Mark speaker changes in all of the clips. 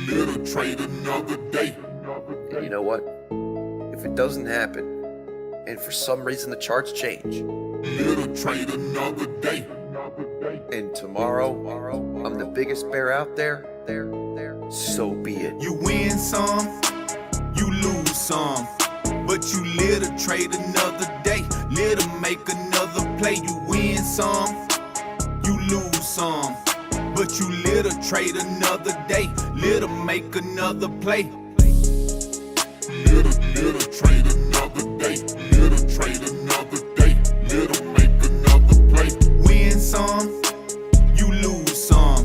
Speaker 1: Little trade another day.
Speaker 2: And you know what? If it doesn't happen, and for some reason the charts change,
Speaker 1: Little trade another day.
Speaker 2: and tomorrow I'm the biggest bear out there, so be it.
Speaker 1: You win some, you lose some, but you live to trade another day. Live to make another play. You win some, you lose some, but you live to trade another day. Live to make another play. Live to trade another day. Live to trade another day. Live to make another play. Win some, you lose some,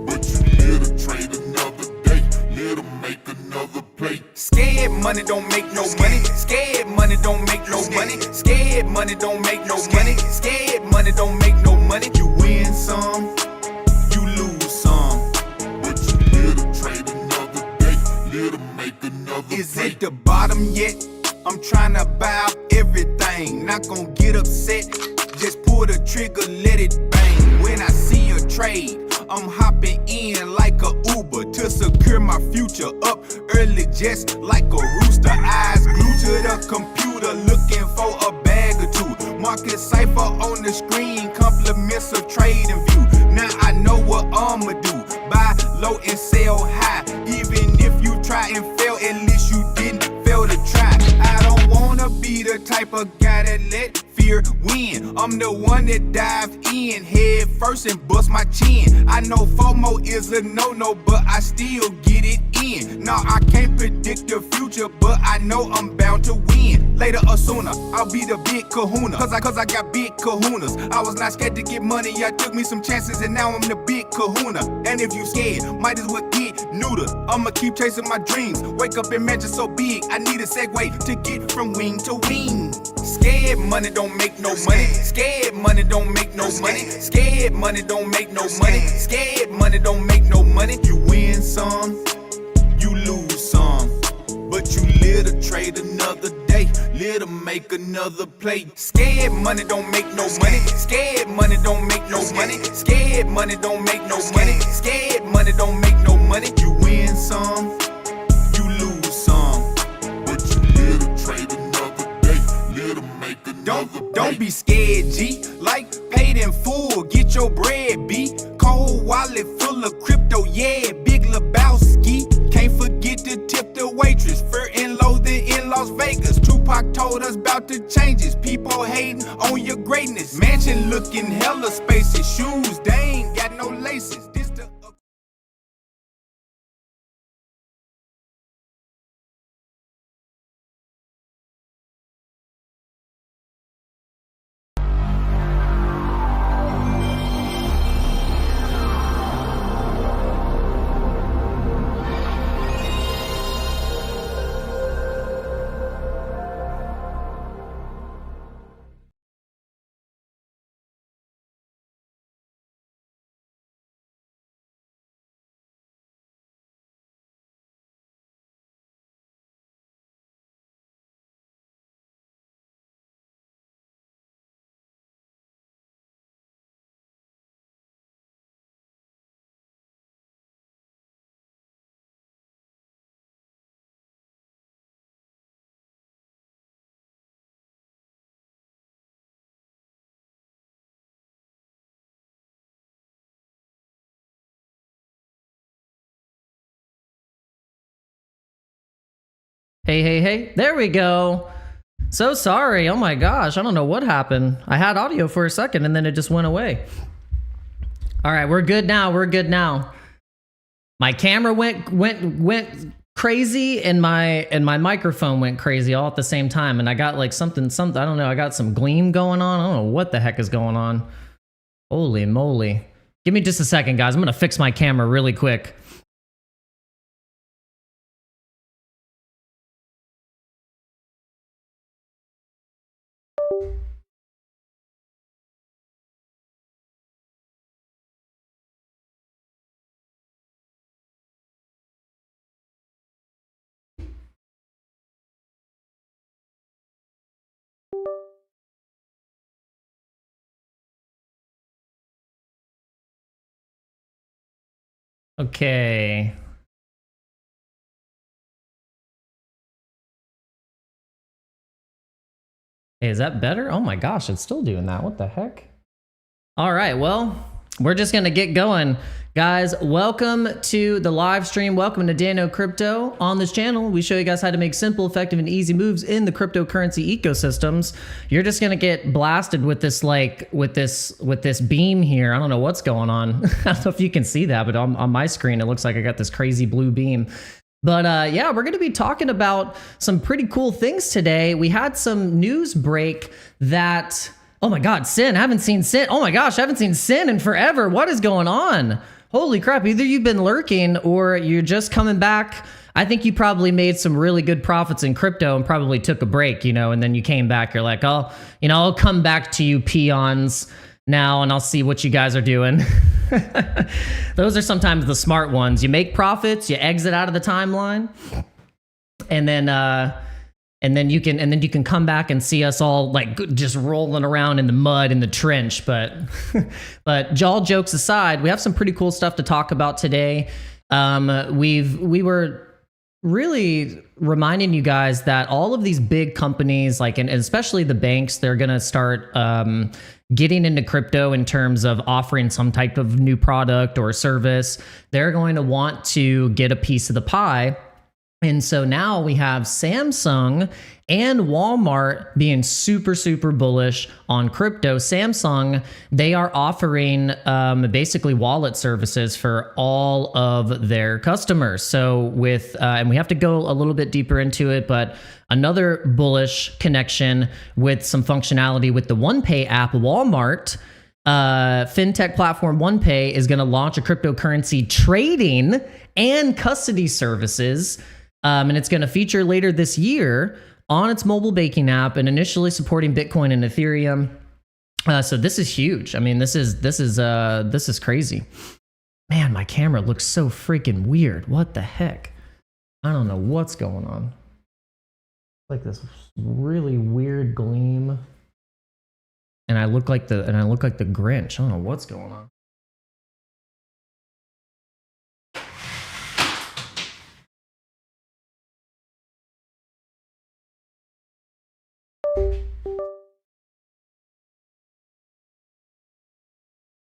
Speaker 1: but you live to trade another day. Live to make another play. Scared money don't make no money. Scared money don't make no money. Scared money don't make no money. Scared money don't make no money. You win some, you lose some, but you live to trade another day. Live to make another play. Is it the bottom yet? I'm trying to buy up everything. Not gonna get upset. Just pull the trigger, let it bang. When I see a trade, I'm hopping in like a Uber to secure my future. Up early just like a rooster. Eyes glued to the computer, looking for a bag or two. Market cipher on the screen, compliments of trading view. Now I know what I'ma do. Buy low and sell high. Even if you try and fail, at least you didn't fail to try. I don't wanna be the type of guy that let fear win. I'm the one that dive in head first and bust my chin. I know FOMO is a no-no, but I still get it in. Now I can't predict the future, but I know I'm bound to win. Later or sooner, I'll be the big kahuna. Cause I got big kahunas. I was not scared to get money, I took me some chances and now I'm the big kahuna. And if you scared, might as well get neuter. I'ma keep chasing my dreams. Wake up in mansion so big, I need a segue to get from wing to wing. Scared money don't make no money. Scared money don't make no money. Scared money don't make no money. Scared money don't make no money. You win some, you lose some, but you live to trade another day. Live to make another play. Scared money don't make no money. Scared money don't make no money. Scared money don't make no money. Scared money don't make no money. You win some, you lose some, but you live to trade another day. Live to make another play. Don't be scared, G. Like paid in full, get your bread, B. Cold wallet full of crypto, yeah, Big Lebowski. Can't forget to tip the waitress. Fur and loathing in Las Vegas. Tupac told us about the changes. People hating on your greatness. Mansion looking hella spacious. Shoes, they ain't got no laces. This the
Speaker 3: Hey, there we go. So sorry. Oh my gosh, I don't know what happened. I had audio for a second and then it just went away. All right, we're good now. We're good now. My camera went crazy and my microphone went crazy all at the same time, and I got like something I don't know, I got some gleam going on. I don't know what the heck is going on. Holy moly. Give me just a second, guys. I'm going to fix my camera really quick. Okay. Hey, is that better? Oh my gosh, it's still doing that. What the heck? All right, well, we're just gonna get going. Guys, welcome to the live stream. Welcome to Dano Crypto. On this channel, we show you guys how to make simple, effective, and easy moves in the cryptocurrency ecosystems. You're just gonna get blasted with this, like, with this beam here. I don't know what's going on. I don't know if you can see that, but on my screen, it looks like I got this crazy blue beam. But yeah, we're going to be talking about some pretty cool things today. We had some news break that, oh my God, Sin, I haven't seen Sin. Oh my gosh, I haven't seen Sin in forever. What is going on? Holy crap, either you've been lurking or you're just coming back. I think you probably made some really good profits in crypto and probably took a break, you know, and then you came back. You're like, oh, you know, I'll come back to you peons now and I'll see what you guys are doing. Those are sometimes the smart ones. You make profits, you exit out of the timeline, and then you can come back and see us all like just rolling around in the mud in the trench. But all jokes aside, we have some pretty cool stuff to talk about today. We were really reminding you guys that all of these big companies, like, and especially the banks, they're gonna start getting into crypto in terms of offering some type of new product or service. They're going to want to get a piece of the pie. And so now we have Samsung and Walmart being super, super bullish on crypto. Samsung, they are offering basically wallet services for all of their customers. So with, and we have to go a little bit deeper into it, but another bullish connection with some functionality with the OnePay app. Walmart, fintech platform OnePay is going to launch a cryptocurrency trading and custody services. And it's going to feature later this year on its mobile banking app and initially supporting Bitcoin and Ethereum. So this is huge. I mean, this is crazy. Man, my camera looks so freaking weird. What the heck? I don't know what's going on. Like this really weird gleam. And I look like the Grinch. I don't know what's going on.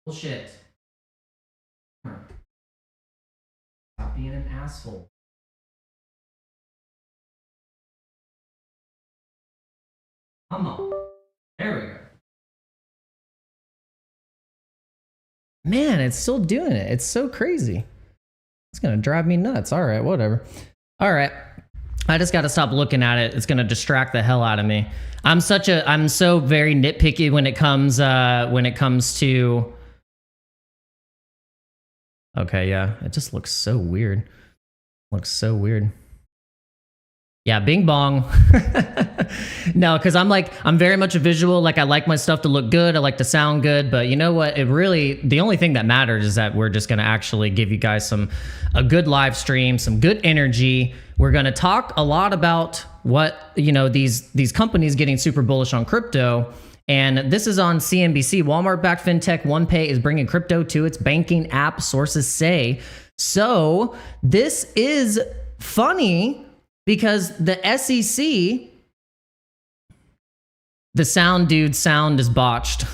Speaker 3: Bullshit. Stop being an asshole. Come on. There we go. Man, it's still doing it. It's so crazy. It's gonna drive me nuts. All right, whatever. All right. I just got to stop looking at it. It's going to distract the hell out of me. I'm so very nitpicky when it comes to. Okay, yeah, it just looks so weird. Looks so weird. Yeah, bing bong. No, because I'm very much a visual. Like, I like my stuff to look good. I like to sound good. But you know what? The only thing that matters is that we're just going to actually give you guys a good live stream, some good energy. We're going to talk a lot about what, you know, these companies getting super bullish on crypto. And this is on CNBC. Walmart-backed fintech OnePay is bringing crypto to its banking app, sources say. So this is funny because the SEC, the sound is botched.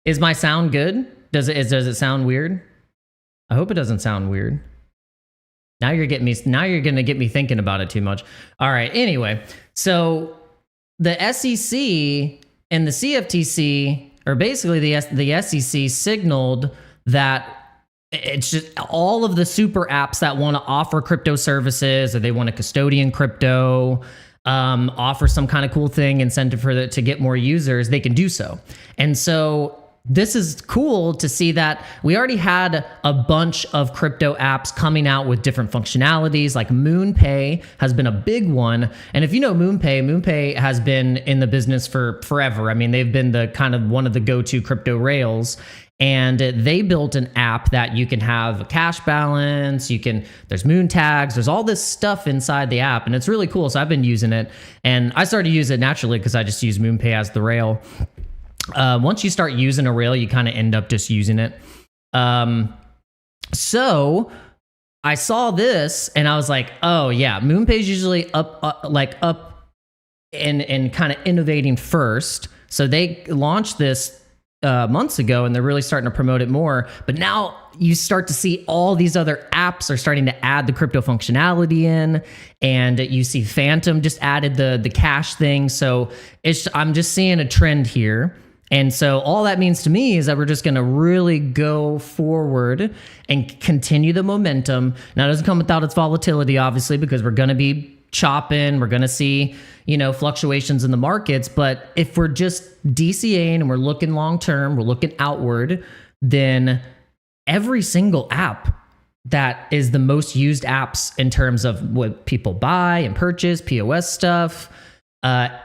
Speaker 3: Is my sound good? Does it sound weird? I hope it doesn't sound weird. Now you're gonna get me thinking about it too much. All right. Anyway, so the SEC and the CFTC, or basically the SEC, signaled that it's just all of the super apps that want to offer crypto services, or they want to custodian crypto, offer some kind of cool thing, incentive to get more users, they can do so. And so this is cool to see that we already had a bunch of crypto apps coming out with different functionalities. Like MoonPay has been a big one. And if you know MoonPay has been in the business for forever. I mean, they've been the kind of one of the go-to crypto rails. And they built an app that you can have a cash balance, there's moon tags, there's all this stuff inside the app, and it's really cool. So I've been using it, and I started to use it naturally because I just use MoonPay as the rail. Once you start using a rail, you kind of end up just using it. So I saw this and I was like, oh yeah, MoonPay is usually up and kind of innovating first. So they launched this months ago, and they're really starting to promote it more. But now you start to see all these other apps are starting to add the crypto functionality in, and you see Phantom just added the cash thing. So I'm just seeing a trend here. And so all that means to me is that we're just going to really go forward and continue the momentum. Now, it doesn't come without its volatility, obviously, because we're going to be chopping. We're going to see, fluctuations in the markets. But if we're just DCAing and we're looking long term, we're looking outward, then every single app that is the most used apps in terms of what people buy and purchase, POS stuff,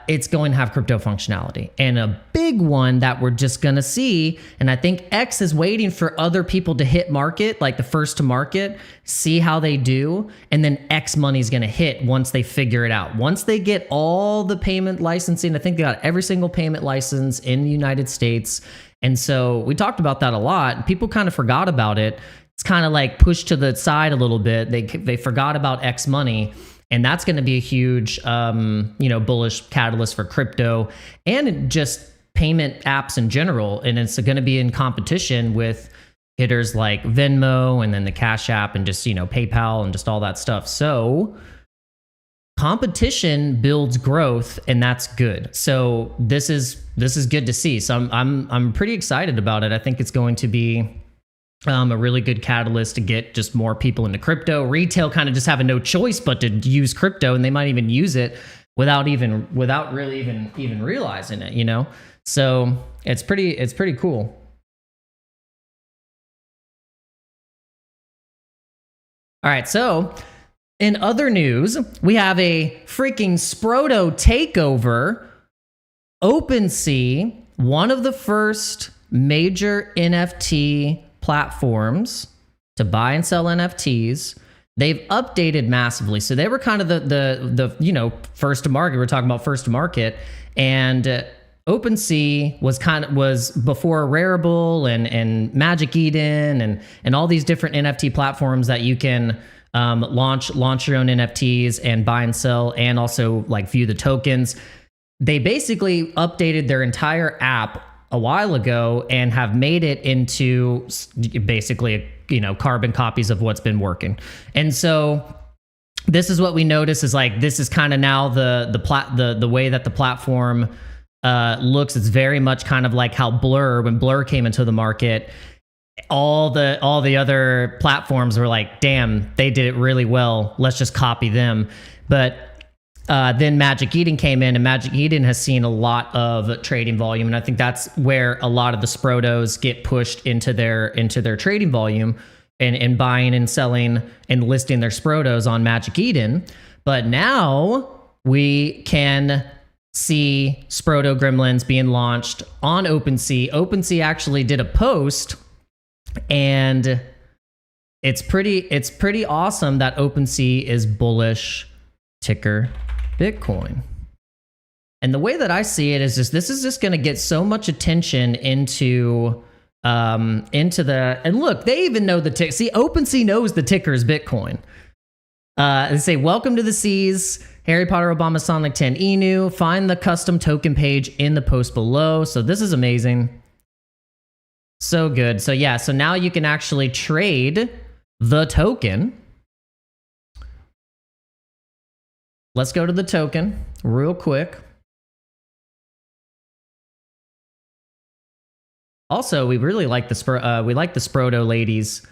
Speaker 3: it's going to have crypto functionality. And a big one that we're just going to see, and I think X is waiting for other people to hit market, like the first to market, see how they do, and then X money is going to hit once they figure it out. Once they get all the payment licensing, I think they got every single payment license in the United States. And so we talked about that a lot. People kind of forgot about it. It's kind of like pushed to the side a little bit. They forgot about X money. And that's going to be a huge, bullish catalyst for crypto and just payment apps in general. And it's going to be in competition with hitters like Venmo and then the Cash App and just, PayPal and just all that stuff. So competition builds growth, and that's good. So this is good to see. So I'm pretty excited about it. I think it's going to be a really good catalyst to get just more people into crypto. Retail kind of just having no choice but to use crypto, and they might even use it without really even realizing it, So it's pretty cool. All right, so in other news, we have a freaking Sproto takeover. OpenSea, one of the first major NFT platforms to buy and sell NFTs, they've updated massively. So they were kind of the first to market. We're talking about first to market, and OpenSea was before Rarible and Magic Eden and all these different NFT platforms that you can launch your own NFTs and buy and sell, and also like view the tokens. They basically updated their entire app a while ago and have made it into basically, carbon copies of what's been working. And so this is what we notice is like, this is kind of now the way that the platform looks. It's very much kind of like how when Blur came into the market, all the other platforms were like, damn, they did it really well, let's just copy them. But then Magic Eden came in, and Magic Eden has seen a lot of trading volume, and I think that's where a lot of the Sprotos get pushed into their trading volume and buying and selling and listing their Sprotos on Magic Eden. But now we can see Sproto Gremlins being launched on OpenSea. OpenSea actually did a post, and it's pretty awesome that OpenSea is bullish, ticker Bitcoin. And the way that I see it is this is just going to get so much attention into the, and look, they even know the ticker. See, OpenSea knows the ticker is Bitcoin. They say, welcome to the seas, Harry Potter, Obama, Sonic 10, Inu. Find the custom token page in the post below. So this is amazing. So good. So yeah, so now you can actually trade the token. Let's go to the token real quick. Also, we really like the Sproto ladies.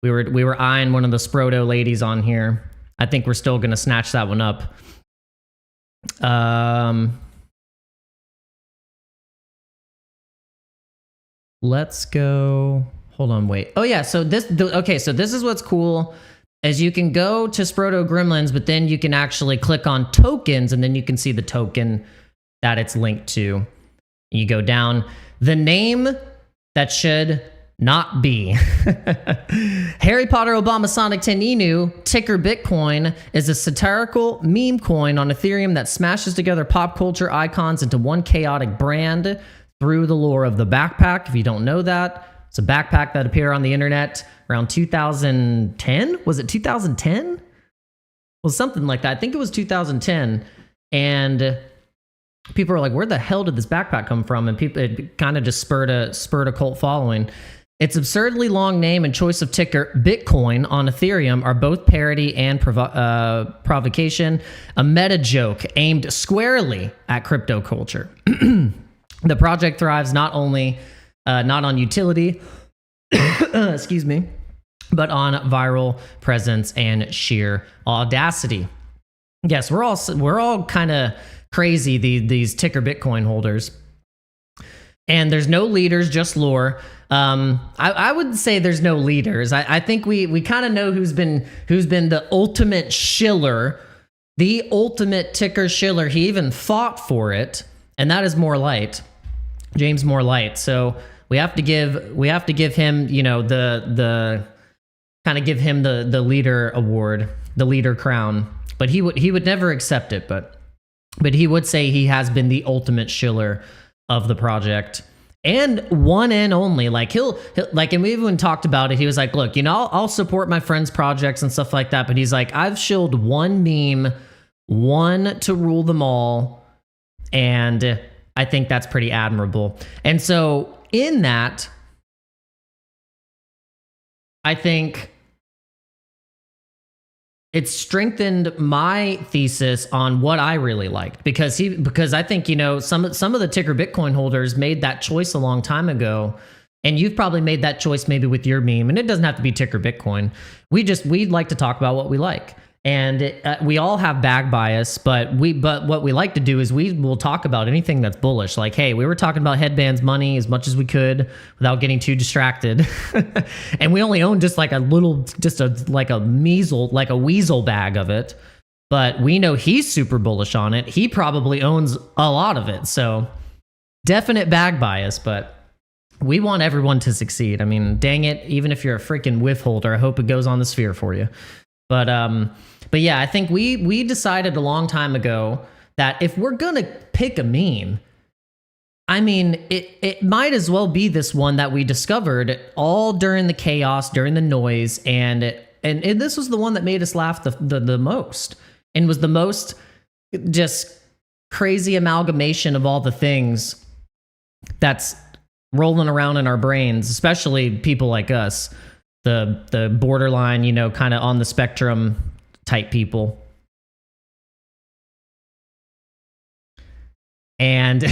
Speaker 3: We were eyeing one of the Sproto ladies on here. I think we're still gonna snatch that one up. Let's go. Hold on, wait. Oh yeah, so this is what's cool. As you can go to Sproto Gremlins, but then you can actually click on tokens, and then you can see the token that it's linked to. You go down. The name that should not be Harry Potter, Obama, Sonic 10, Inu, ticker Bitcoin, is a satirical meme coin on Ethereum that smashes together pop culture icons into one chaotic brand through the lore of the backpack. If you don't know that, it's a backpack that appeared on the internet around 2010. Was it 2010? Well, something like that. I think it was 2010. And people are like, where the hell did this backpack come from? And people, it kind of just spurred a cult following. Its absurdly long name and choice of ticker, Bitcoin, on Ethereum are both parody and provocation, a meta joke aimed squarely at crypto culture. The project thrives not on utility, excuse me, but on viral presence and sheer audacity. Yes, we're all kind of crazy, these ticker Bitcoin holders. And there's no leaders, just lore. I would say there's no leaders. I think we kind of know who's been the ultimate shiller, the ultimate ticker shiller. He even fought for it, and that is More Light, James More Light. So we have to give him, the kind of give him the leader award, the leader crown. But he would never accept it. But he would say he has been the ultimate shiller of the project, and one and only. Like he'll like, and we even talked about it. He was like, look, I'll support my friends' projects and stuff like that, but he's like, I've shilled one meme, one to rule them all, and I think that's pretty admirable. And so in that, I think it's strengthened my thesis on what I really liked, because I think, some of the ticker Bitcoin holders made that choice a long time ago, and you've probably made that choice maybe with your meme, and it doesn't have to be ticker Bitcoin. We'd like to talk about what we like, and we all have bag bias, but what we like to do is we will talk about anything that's bullish. Like, hey, we were talking about headbands money as much as we could without getting too distracted. And we only own just like a weasel bag of it, but we know he's super bullish on it. He probably owns a lot of it. So definite bag bias, but we want everyone to succeed. I mean, dang it, even if you're a freaking whiff holder, I hope it goes on the sphere for you. But yeah, I think we decided a long time ago that if we're gonna pick a meme, I mean, it might as well be this one that we discovered all during the chaos, during the noise, and this was the one that made us laugh the most, and was the most just crazy amalgamation of all the things that's rolling around in our brains, especially people like us, the borderline, kind of on the spectrum type people. And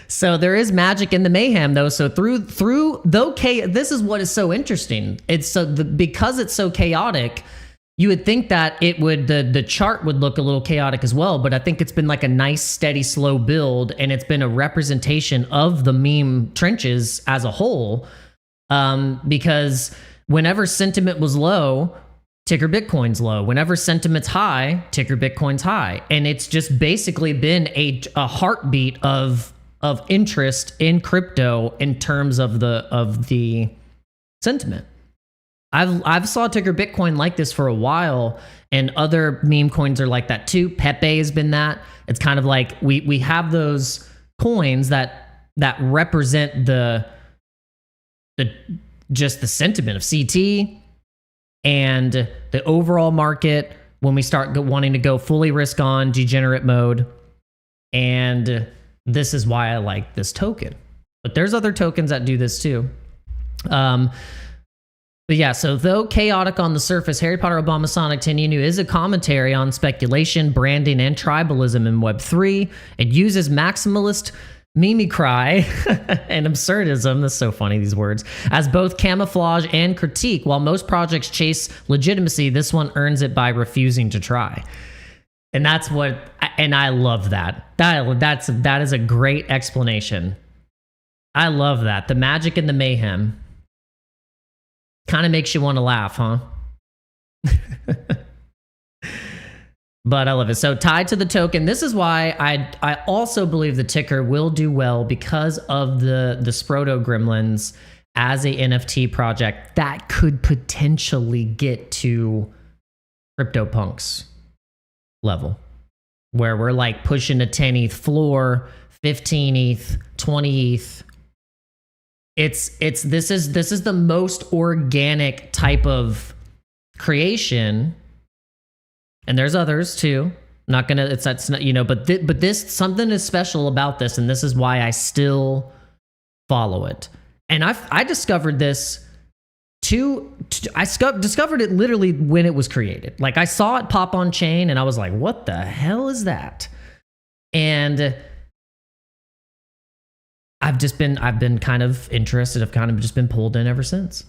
Speaker 3: so there is magic in the mayhem, though. So this is what is so interesting. It's because it's so chaotic, you would think that it would, the chart would look a little chaotic as well, but I think it's been like a nice, steady, slow build, and it's been a representation of the meme trenches as a whole. Because whenever sentiment was low, ticker Bitcoin's low. Whenever sentiment's high, ticker Bitcoin's high. And it's just basically been a heartbeat of interest in crypto in terms of the sentiment. I've saw ticker Bitcoin like this for a while, and other meme coins are like that too. Pepe has been that. It's kind of like we have those coins that represent the sentiment of CT and the overall market when we start wanting to go fully risk on degenerate mode. And this is why I like this token. But there's other tokens that do this too. But yeah, so though chaotic on the surface, Harry Potter Obama Sonic Teninu is a commentary on speculation, branding, and tribalism in Web3. It uses maximalist mimicry and absurdism, that's so funny, these words, as both camouflage and critique. While most projects chase legitimacy, this one earns it by refusing to try. And that's what, and I love that. That is a great explanation. I love that. The magic and the mayhem kind of makes you want to laugh, huh? But I love it. So tied to the token, this is why I also believe the ticker will do well, because of the Sproto Gremlins as a NFT project that could potentially get to CryptoPunks level, where we're like pushing a 10 ETH floor, 15 ETH, 20 ETH. This is the most organic type of creation. And there's others too, Not gonna, that's not, you know, but this, something is special about this, and this is why I still follow it. And I discovered this I discovered it literally when it was created. Like, I saw it pop on chain and I was like, what the hell is that? And I've been kind of interested. I've kind of just been pulled in ever since.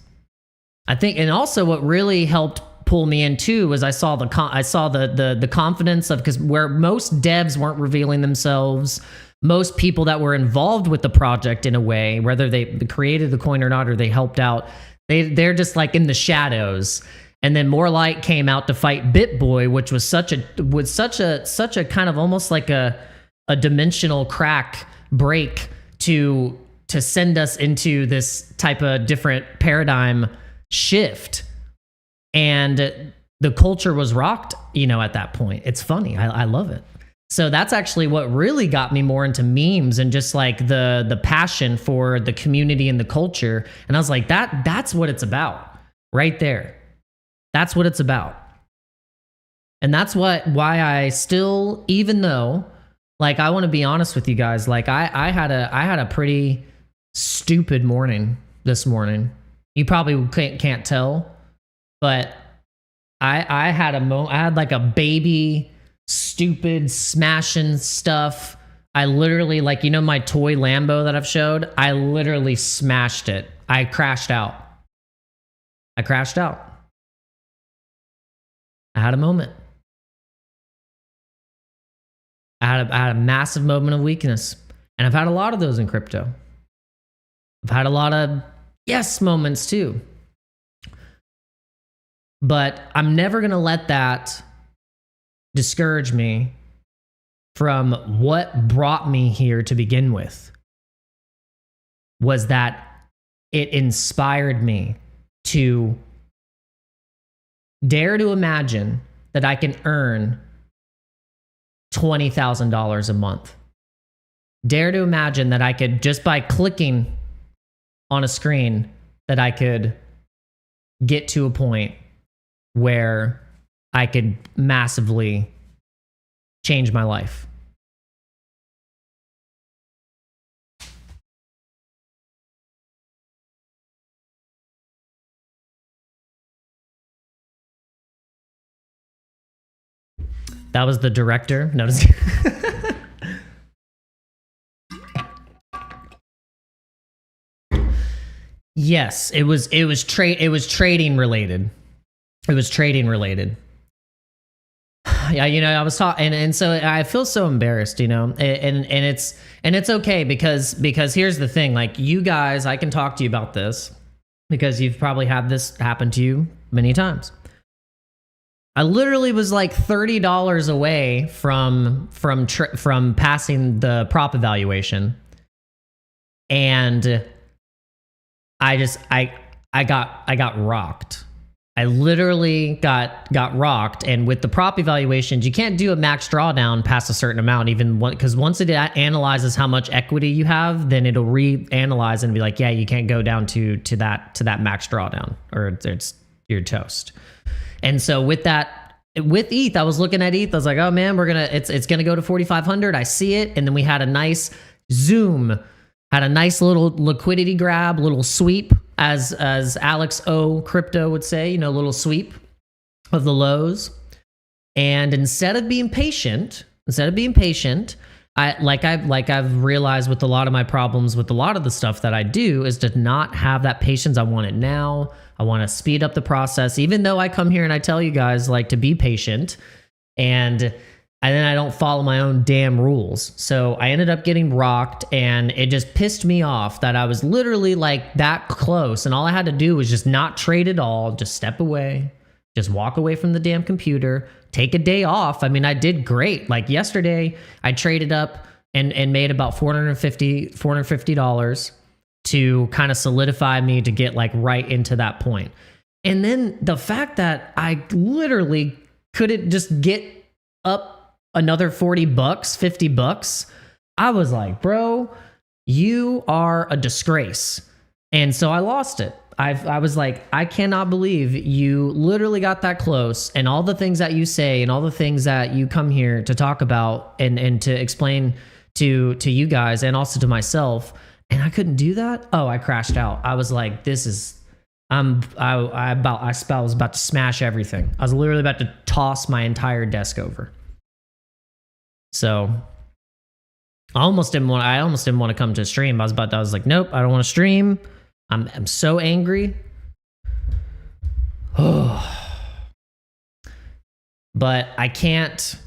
Speaker 3: I think, and also what really helped pull me in too was I saw the confidence of, because where most devs weren't revealing themselves, most people that were involved with the project in a way, whether they created the coin or not, or they helped out, they're just like in the shadows. And then More Light came out to fight BitBoy, which was such a kind of almost like a dimensional crack break to send us into this type of different paradigm shift. And the culture was rocked, you know, at that point. It's funny. I love it. So that's actually what really got me more into memes and just like the passion for the community and the culture. And I was like, that's what it's about right there. That's what it's about. And that's why I still, even though, like, I want to be honest with you guys, like I had a pretty stupid morning this morning. You probably can't tell, but I had like a baby stupid smashing stuff. I literally, like, you know, my toy Lambo that I've showed, I literally smashed it. I crashed out. I had a moment. I had a massive moment of weakness. And I've had a lot of those in crypto. I've had a lot of yes moments too. But I'm never going to let that discourage me from what brought me here to begin with. Was that it inspired me to dare to imagine that I can earn $20,000 a month. Dare to imagine that I could, just by clicking on a screen, that I could get to a point where I could massively change my life. That was the director. No, just yes, it was trading related. It was trading related. Yeah, you know, I was talking, and so I feel so embarrassed, you know, and it's okay because here's the thing, like, you guys, I can talk to you about this because you've probably had this happen to you many times. I literally was like $30 away from passing the prop evaluation, and I got rocked. I literally got rocked, and with the prop evaluations, you can't do a max drawdown past a certain amount, even because once it analyzes how much equity you have, then it'll reanalyze and be like, yeah, you can't go down to that max drawdown, or you're toast. And so with ETH, I was looking at ETH, I was like, oh man, it's gonna go to 4,500. I see it, and then we had a nice zoom, had a nice little liquidity grab, little sweep, as Alex O Crypto would say, you know, little sweep of the lows. And instead of being patient, I've realized with a lot of my problems with a lot of the stuff that I do is to not have that patience. I want it now. I want to speed up the process, even though I come here and I tell you guys, like, to be patient, and then I don't follow my own damn rules. So I ended up getting rocked, and it just pissed me off that I was literally like that close, and all I had to do was just not trade at all, just step away, just walk away from the damn computer, take a day off. I mean, I did great. Like yesterday, I traded up and made about $450 to kind of solidify me to get like right into that point. And then the fact that I literally couldn't just get up another $40, $50, I was like, bro, you are a disgrace. And so I lost it. I was like, I cannot believe you literally got that close, and all the things that you say and all the things that you come here to talk about and to explain to you guys and also to myself, and I couldn't do that. Oh, I crashed out. I was like, this is, I was about to smash everything. I was literally about to toss my entire desk over. So I almost didn't want to come to stream. I was like, nope, I don't want to stream. I'm so angry. But I can't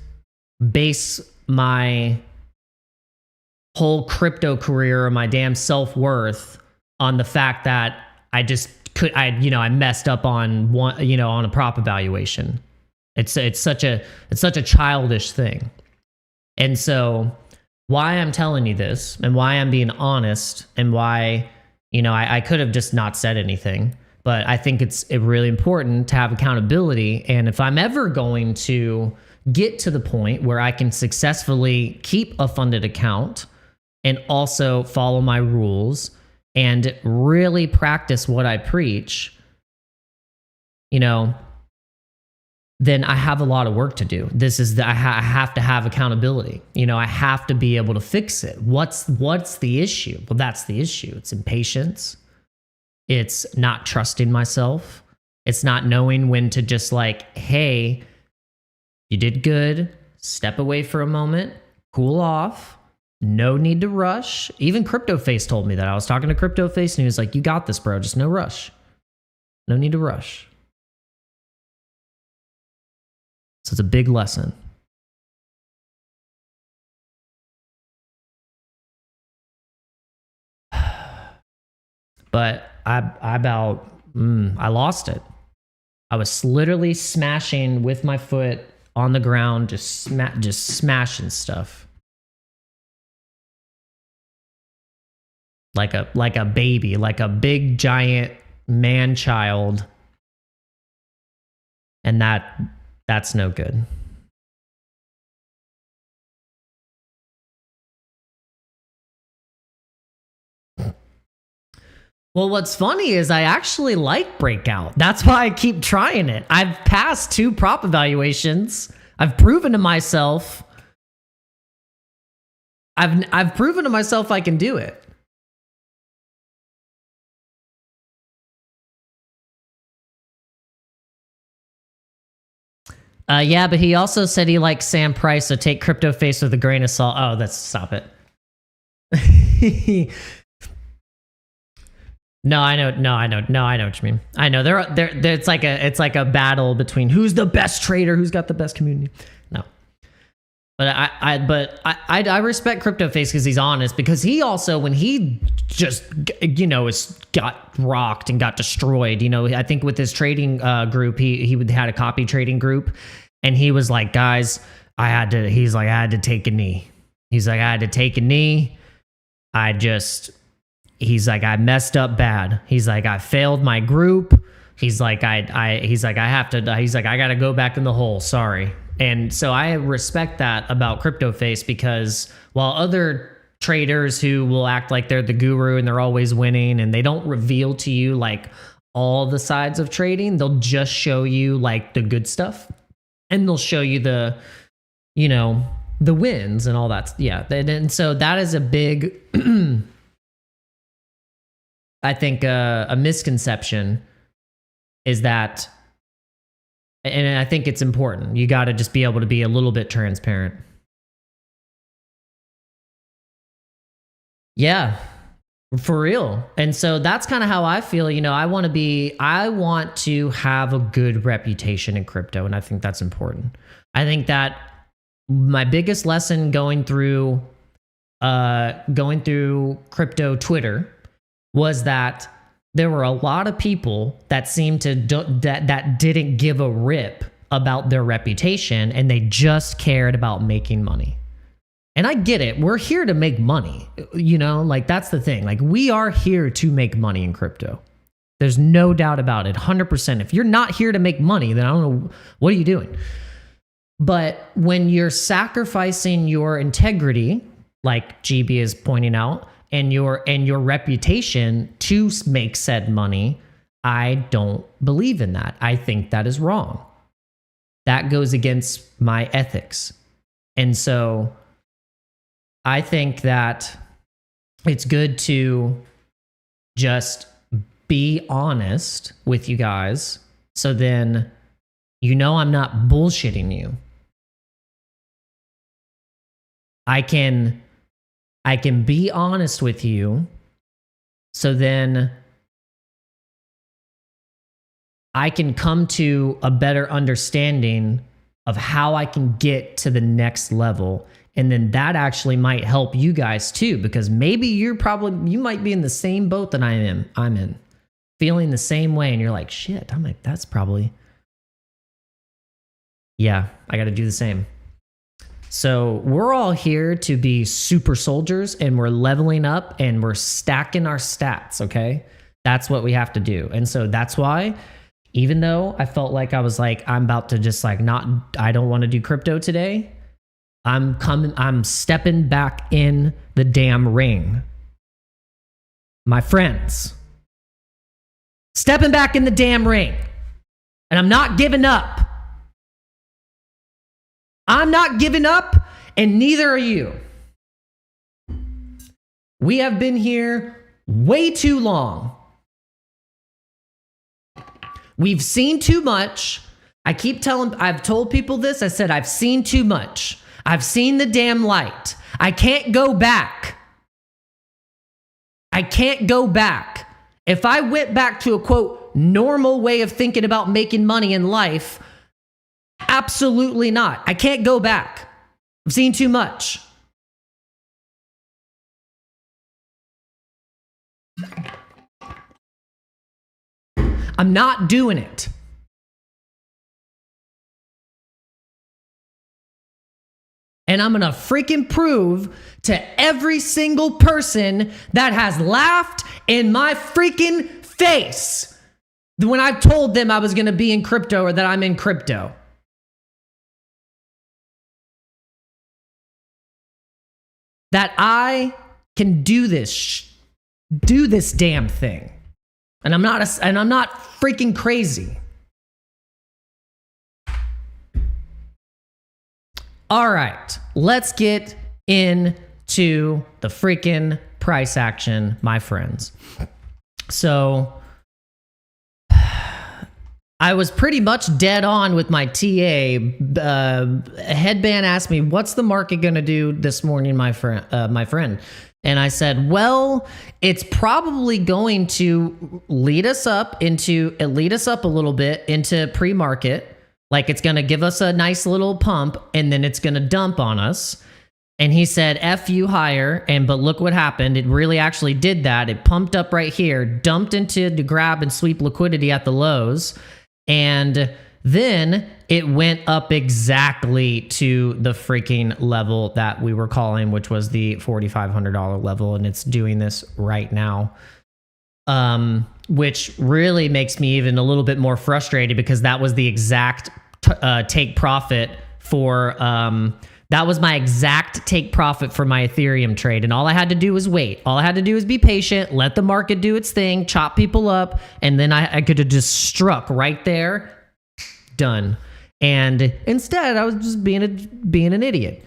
Speaker 3: base my whole crypto career or my damn self-worth on the fact that I messed up on one, on a prop evaluation. It's such a childish thing. And so why I'm telling you this and why I'm being honest and why, I could have just not said anything, but I think it's really important to have accountability. And if I'm ever going to get to the point where I can successfully keep a funded account and also follow my rules and really practice what I preach, then I have a lot of work to do. I have to have accountability. I have to be able to fix it. What's the issue? Well, that's the issue. It's impatience. It's not trusting myself. It's not knowing when to just like, hey, you did good. Step away for a moment, cool off. No need to rush. Even CryptoFace told me that. I was talking to CryptoFace and he was like, you got this, bro. Just no rush. No need to rush. So it's a big lesson. But I lost it. I was literally smashing with my foot on the ground, just smashing stuff. Like a baby, like a big giant man child. And that's no good. Well, what's funny is I actually like Breakout. That's why I keep trying it. I've passed 2 prop evaluations. I've proven to myself. I've proven to myself I can do it. Yeah, but he also said he likes Sam Price, so take CryptoFace with a grain of salt. Oh, stop it. No, I know what you mean. I know it's like a battle between who's the best trader, who's got the best community. No, but I respect CryptoFace because he's honest. Because he also, when he just got rocked and got destroyed, I think with his trading group, he had a copy trading group, and he was like, guys, I had to take a knee. He's like, I had to take a knee. He's like, I messed up bad. He's like, I failed my group. He's like, I gotta go back in the hole. Sorry. And so I respect that about CryptoFace, because while other traders who will act like they're the guru and they're always winning and they don't reveal to you like all the sides of trading, they'll just show you like the good stuff, and they'll show you the wins and all that. Yeah. And so that is a big, I think a misconception is that, and I think it's important, you got to just be able to be a little bit transparent. Yeah, for real. And so that's kind of how I feel. I want to have a good reputation in crypto, and I think that's important. I think that my biggest lesson going through crypto Twitter was that there were a lot of people that seemed to that didn't give a rip about their reputation, and they just cared about making money. And I get it. We're here to make money. Like that's the thing. Like we are here to make money in crypto. There's no doubt about it. 100%. If you're not here to make money, then I don't know, what are you doing? But when you're sacrificing your integrity, like GB is pointing out, and your reputation to make said money, I don't believe in that. I think that is wrong. That goes against my ethics. And so I think that it's good to just be honest with you guys. So then, you know, I'm not bullshitting you. I can be honest with you. So then I can come to a better understanding of how I can get to the next level. And then that actually might help you guys too, because maybe you might be in the same boat that I'm in, feeling the same way. And you're like, shit, I'm like, that's probably, yeah, I got to do the same. So we're all here to be super soldiers, and we're leveling up and we're stacking our stats. Okay. That's what we have to do. And so that's why, even though I felt like I was like, I'm about to just like I don't want to do crypto today. I'm stepping back in the damn ring. My friends, stepping back in the damn ring. And I'm not giving up. I'm not giving up, and neither are you. We have been here way too long. We've seen too much. I've told people this. I said, I've seen too much. I've seen the damn light. I can't go back. I can't go back. If I went back to a quote, normal way of thinking about making money in life, absolutely not. I can't go back. I've seen too much. I'm not doing it. And I'm going to freaking prove to every single person that has laughed in my freaking face when I told them I was going to be in crypto or that I'm in crypto. That I can do this damn thing. And I'm not freaking crazy. All right, let's get into the freaking price action, my friends. So I was pretty much dead on with my TA. Headband asked me, "What's the market going to do this morning, my friend?" And I said, "Well, it's probably going to lead us up a little bit into pre-market. Like it's going to give us a nice little pump, and then it's going to dump on us." And he said, "F you higher." But look what happened. It really actually did that. It pumped up right here, dumped into the grab and sweep liquidity at the lows. And then it went up exactly to the freaking level that we were calling, which was the $4,500 level. And it's doing this right now. Which really makes me even a little bit more frustrated, because that was the exact take profit for, that was my exact take profit for my Ethereum trade. And all I had to do was wait. All I had to do was be patient, let the market do its thing, chop people up, and then I could have just struck right there. Done. And instead, I was just being an idiot.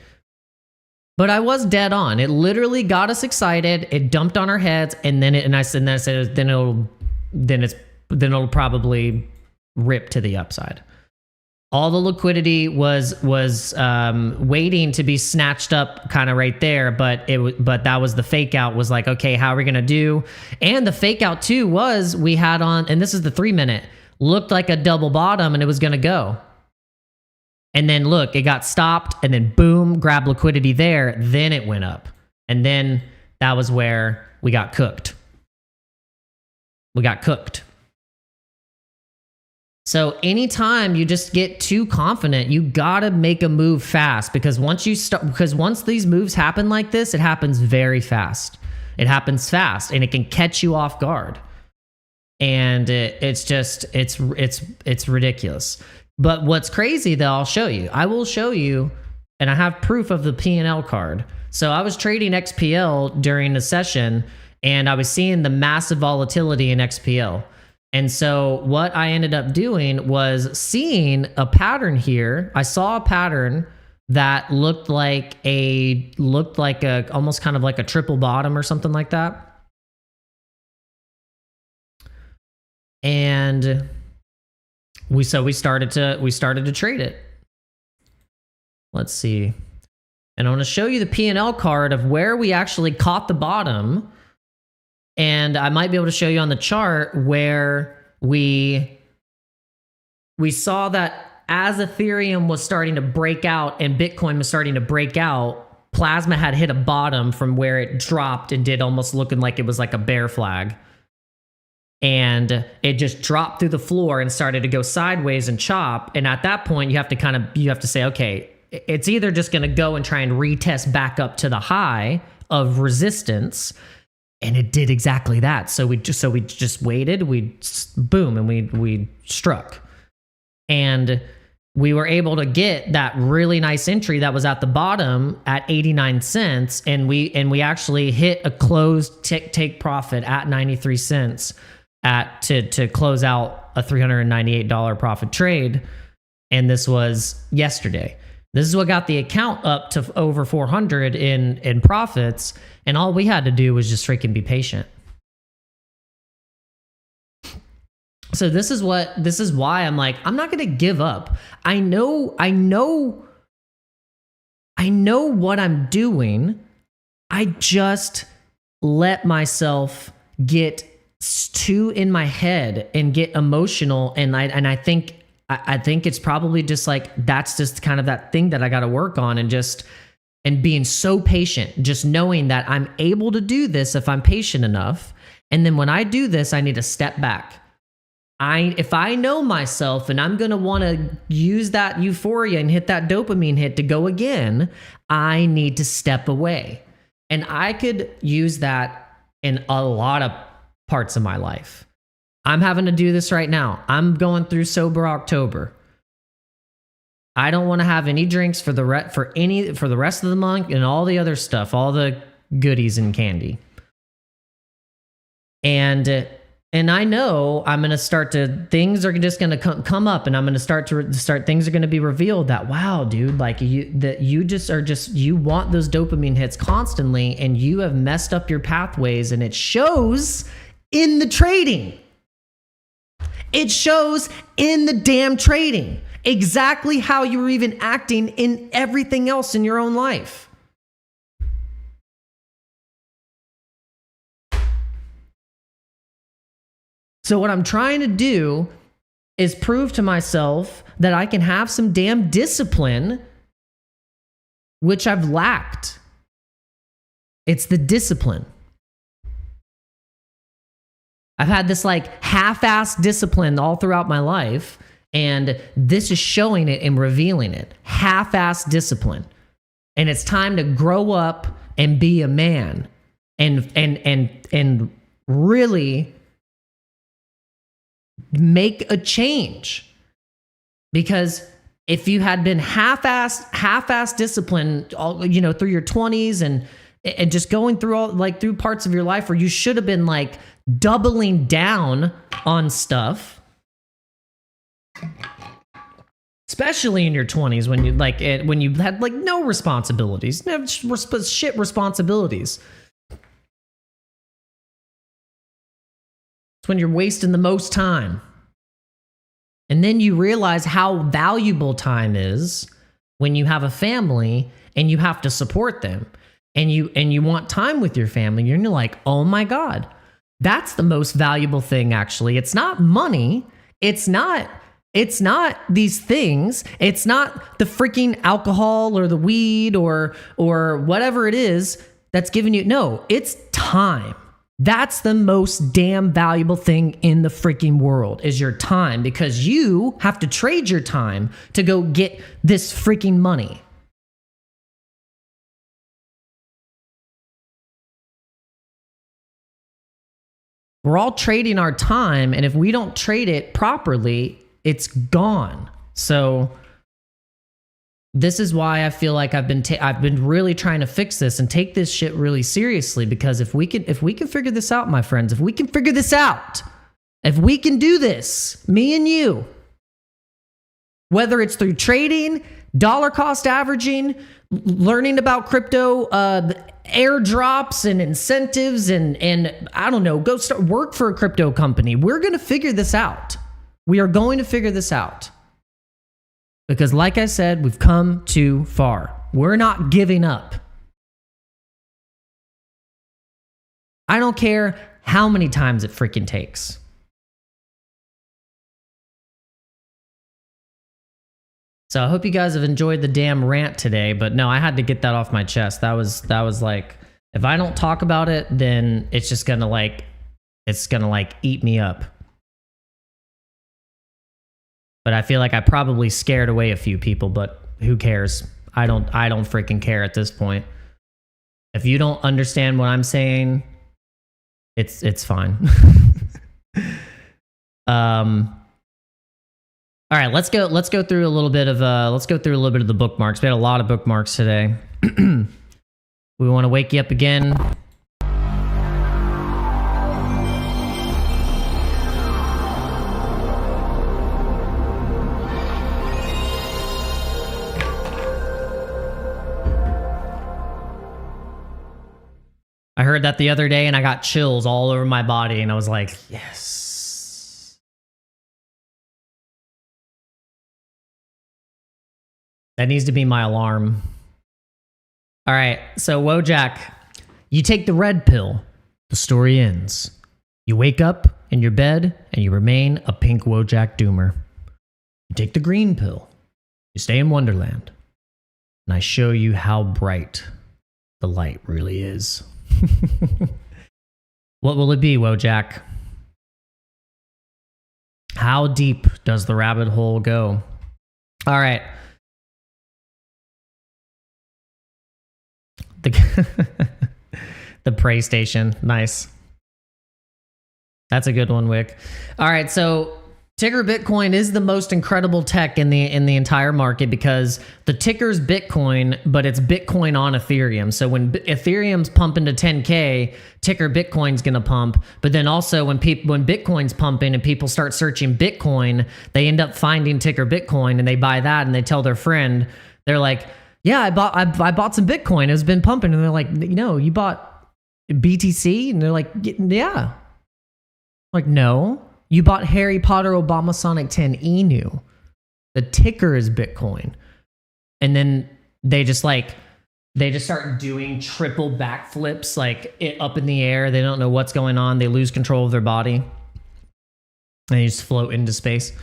Speaker 3: But I was dead on. It literally got us excited. It dumped on our heads, and then it'll probably rip to the upside. All the liquidity was waiting to be snatched up, kind of right there. But that was the fake out. Was like, okay, how are we gonna do? And the fake out too was we had on, and this is the 3-minute, looked like a double bottom, and it was gonna go. And then look, it got stopped, and then boom, grab liquidity there. Then it went up, and then that was where we got cooked. So anytime you just get too confident, you gotta make a move fast, because once these moves happen like this, it happens very fast. It happens fast, and it can catch you off guard. And it's ridiculous. But what's crazy though, I will show you, and I have proof of the P&L card. So I was trading XPL during the session, and I was seeing the massive volatility in XPL. And so what I ended up doing was seeing a pattern here. I saw a pattern that looked like a almost kind of like a triple bottom or something like that. And we started to trade it. Let's see. And I want to show you the P&L card of where we actually caught the bottom. And I might be able to show you on the chart where we saw that as Ethereum was starting to break out and Bitcoin was starting to break out, Plasma had hit a bottom from where it dropped and did almost looking like it was like a bear flag. And it just dropped through the floor and started to go sideways and chop. And at that point, you have to say, okay, it's either just going to go and try and retest back up to the high of resistance. And it did exactly that. So we just waited, boom, and we struck. And we were able to get that really nice entry that was at the bottom at 89 cents. And we actually hit a closed take profit at 93 cents to close out a $398 profit trade. And this was yesterday. This is what got the account up to over 400 in profits. And all we had to do was just freaking be patient. So this is why I'm like, I'm not going to give up. I know what I'm doing. I just let myself get too in my head and get emotional. And I think it's probably just like, that's just kind of that thing that I got to work on, and being so patient, just knowing that I'm able to do this if I'm patient enough. And then when I do this, I need to step back. If I know myself and I'm going to want to use that euphoria and hit that dopamine hit to go again, I need to step away. And I could use that in a lot of parts of my life. I'm having to do this right now. I'm going through sober October. I don't want to have any drinks for the rest of the month and all the other stuff, all the goodies and candy. And I know I'm going to start things are just going to come up, and I'm going to start things are going to be revealed that, wow, dude, like you want those dopamine hits constantly, and you have messed up your pathways, and it shows in the trading. It shows in the damn trading exactly how you were even acting in everything else in your own life. So what I'm trying to do is prove to myself that I can have some damn discipline, which I've lacked. It's the discipline. I've had this like half-assed discipline all throughout my life, and this is showing it and revealing it. Half-assed discipline. And it's time to grow up and be a man and really make a change. Because if you had been half-assed discipline all, through your 20s and just going through through parts of your life where you should have been like doubling down on stuff, especially in your 20s when you had like no responsibilities, shit responsibilities. It's when you're wasting the most time. And then you realize how valuable time is when you have a family and you have to support them, and you want time with your family. You're like, oh my God, that's the most valuable thing. Actually, it's not money. It's not these things. It's not the freaking alcohol or the weed or whatever it is that's giving you. No, it's time. That's the most damn valuable thing in the freaking world is your time, because you have to trade your time to go get this freaking money. We're all trading our time, and if we don't trade it properly, it's gone. So this is why I feel like I've been really trying to fix this and take this shit really seriously, because if we can figure this out, my friends, if we can figure this out, If we can do this, me and you, whether it's through trading, dollar cost averaging, learning about crypto, airdrops and incentives, and I don't know, go start work for a crypto company. We're going to figure this out. We are going to figure this out. Because like I said, we've come too far. We're not giving up. I don't care how many times it freaking takes. So I hope you guys have enjoyed the damn rant today, but no, I had to get that off my chest. That was like, if I don't talk about it, then it's just gonna like, eat me up. But I feel like I probably scared away a few people, but who cares? I don't freaking care at this point. If you don't understand what I'm saying, it's fine. All right, let's go through a little bit of the bookmarks. We had a lot of bookmarks today. We want to wake you up again. I heard that the other day and I got chills all over my body and I was like, yes. That needs to be my alarm. All right, so Wojak, you take the red pill, the story ends. You wake up in your bed and you remain a pink Wojak doomer. You take the green pill, you stay in Wonderland, and I show you how bright the light really is. What will it be, Wojak? How deep does the rabbit hole go? All right. The Prey Station. Nice. That's a good one, Wick. All right, so ticker Bitcoin is the most incredible tech in the entire market because the ticker's Bitcoin, but it's Bitcoin on Ethereum. So when Ethereum's pumping to 10K, ticker Bitcoin's gonna pump. But then also when Bitcoin's pumping and people start searching Bitcoin, they end up finding ticker Bitcoin and they buy that and they tell their friend, they're like, yeah, I bought some Bitcoin. It's been pumping. And they're like, you bought BTC? And they're like, yeah. I'm like, no. You bought Harry Potter Obama Sonic 10 ENU. The ticker is Bitcoin. And then they just start doing triple backflips, like up in the air. They don't know what's going on. They lose control of their body. And they just float into space.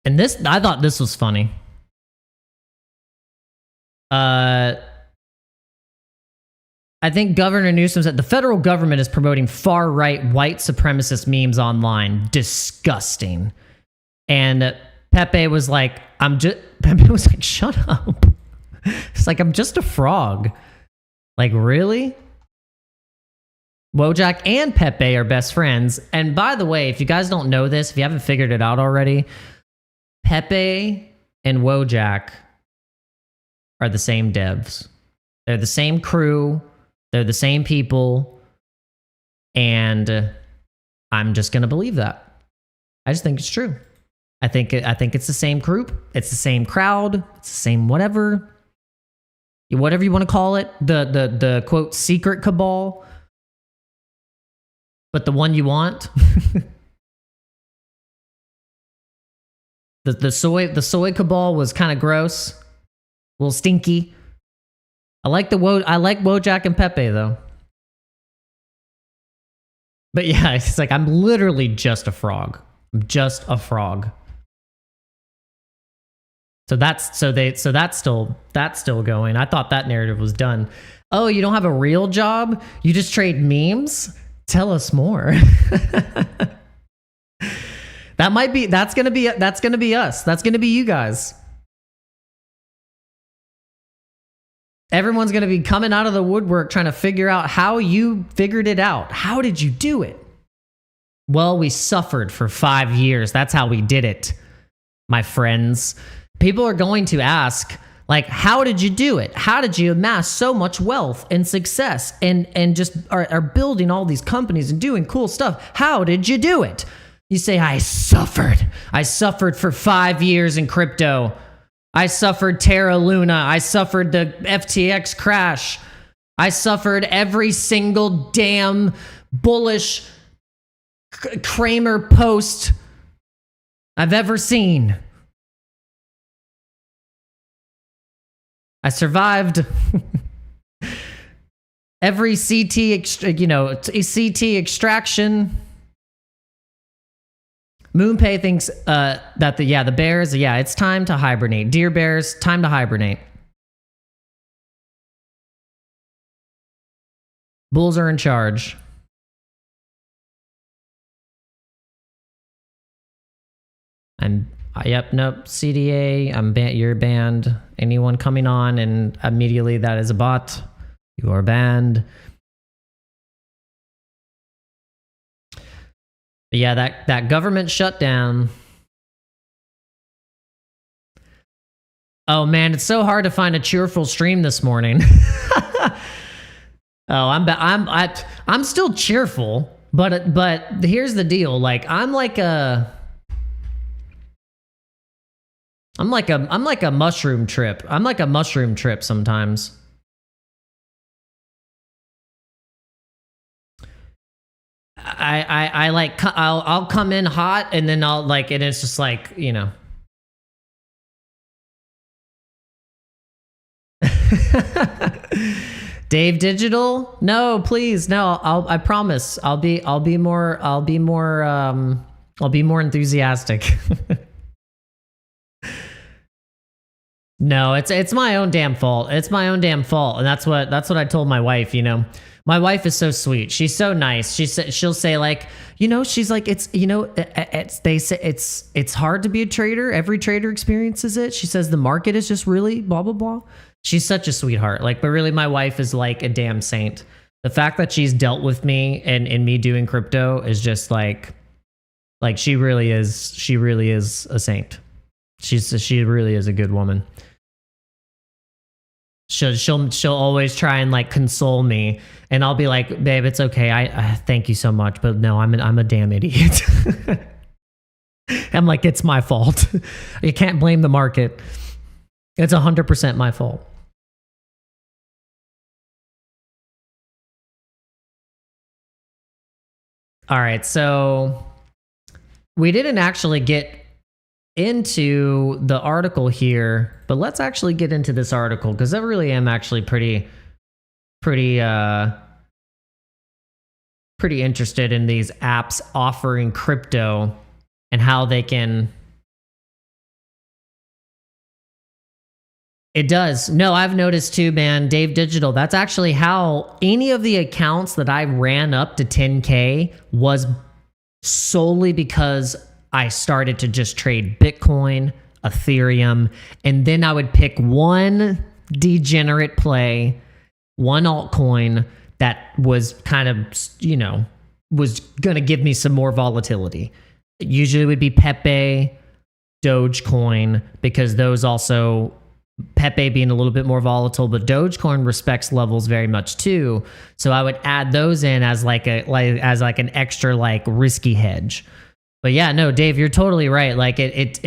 Speaker 3: And this, I thought this was funny. I think Governor Newsom said the federal government is promoting far-right white supremacist memes online. Disgusting. And Pepe was like, shut up. It's like, I'm just a frog. Like, really? Wojak and Pepe are best friends. And by the way, if you guys don't know this, if you haven't figured it out already, Pepe and Wojak are the same devs. They're the same crew. They're the same people. And I'm just going to believe that. I just think it's true. I think it's the same group. It's the same crowd. It's the same whatever. Whatever you want to call it. The quote secret cabal. But the one you want. The soy cabal was kind of gross, a little stinky. I like Wojak and Pepe though. But yeah, it's like I'm literally just a frog. I'm just a frog. So that's still going. I thought that narrative was done. Oh, you don't have a real job? You just trade memes? Tell us more. That's gonna be us. That's gonna be you guys. Everyone's gonna be coming out of the woodwork trying to figure out how you figured it out. How did you do it? Well, we suffered for 5 years. That's how we did it, my friends. People are going to ask, Like, how did you do it? How did you amass so much wealth and success and just are building all these companies and doing cool stuff? How did you do it? You say, I suffered. I suffered for 5 years in crypto. I suffered Terra Luna. I suffered the FTX crash. I suffered every single damn bullish Kramer post I've ever seen. I survived every CT extraction. MoonPay thinks that the bears, it's time to hibernate. Dear bears, time to hibernate. Bulls are in charge. Nope, CDA, you're banned. Anyone coming on and immediately that is a bot, you are banned. But yeah, that government shutdown. Oh man, it's so hard to find a cheerful stream this morning. Oh, I'm still cheerful, but here's the deal. Like I'm like a mushroom trip. I'm like a mushroom trip sometimes. I'll come in hot and then and it's just like, you know. Dave Digital? No, please. No, I promise. I'll be more enthusiastic. No, it's my own damn fault. It's my own damn fault. And that's what I told my wife, you know. My wife is so sweet. She's so nice. She'll say like, you know, she's like, they say it's hard to be a trader. Every trader experiences it. She says the market is just really blah blah blah. She's such a sweetheart. Like, but really my wife is like a damn saint. The fact that she's dealt with me and me doing crypto is just like she really is a saint. She really is a good woman. She'll always try and like console me, and I'll be like, babe, it's okay. I thank you so much, but no, I'm a damn idiot. I'm like, it's my fault. You can't blame the market. It's 100% my fault. All right, so we didn't actually get into the article here, but let's actually get into this article because I really am actually pretty interested in these apps offering crypto and how they can. It does. No, I've noticed too, man. Dave Digital, that's actually how any of the accounts that I ran up to 10K was solely because I started to just trade Bitcoin, Ethereum, and then I would pick one degenerate play, one altcoin that was kind of, you know, was going to give me some more volatility. It usually would be Pepe, Dogecoin, because those also, Pepe being a little bit more volatile, but Dogecoin respects levels very much too. So I would add those in as like an extra like risky hedge. But yeah, no, Dave, you're totally right. Like it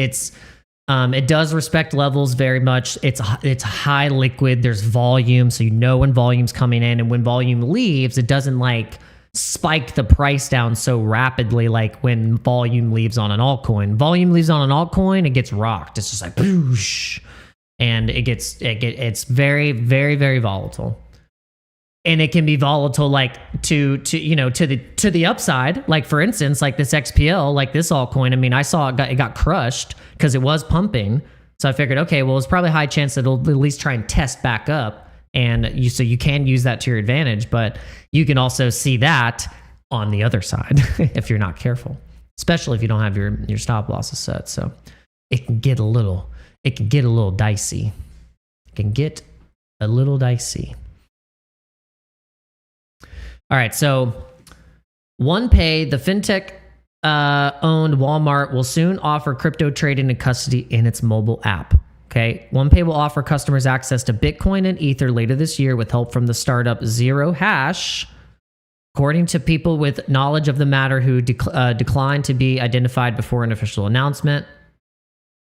Speaker 3: does respect levels very much. It's high liquid. There's volume, so you know when volume's coming in, and when volume leaves, it doesn't like spike the price down so rapidly like when volume leaves on an altcoin. Volume leaves on an altcoin, it gets rocked. It's just like boosh. And it's very, very, very volatile, and it can be volatile like to the upside. Like for instance, like this XPL, like this altcoin. I mean, I saw it got crushed because it was pumping. So I figured, okay, well, it's probably a high chance that it'll at least try and test back up, and you can use that to your advantage. But you can also see that on the other side if you're not careful, especially if you don't have your stop losses set. So it can get a little dicey. It can get a little dicey. All right, so OnePay, the fintech owned Walmart, will soon offer crypto trading and custody in its mobile app. Okay, OnePay will offer customers access to Bitcoin and Ether later this year with help from the startup Zero Hash. According to people with knowledge of the matter who declined to be identified before an official announcement,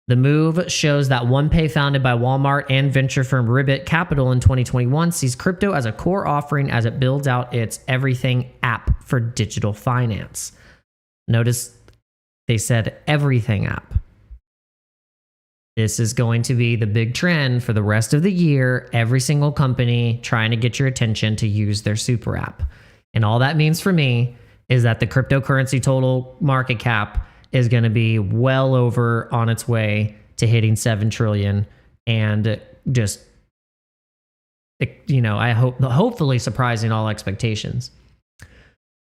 Speaker 3: the move shows that OnePay, founded by Walmart and venture firm Ribbit Capital in 2021, sees crypto as a core offering as it builds out its everything app for digital finance. Notice they said everything app. This is going to be the big trend for the rest of the year. Every single company trying to get your attention to use their super app. And all that means for me is that the cryptocurrency total market cap is going to be well over on its way to hitting 7 trillion and just, I hopefully surprising all expectations.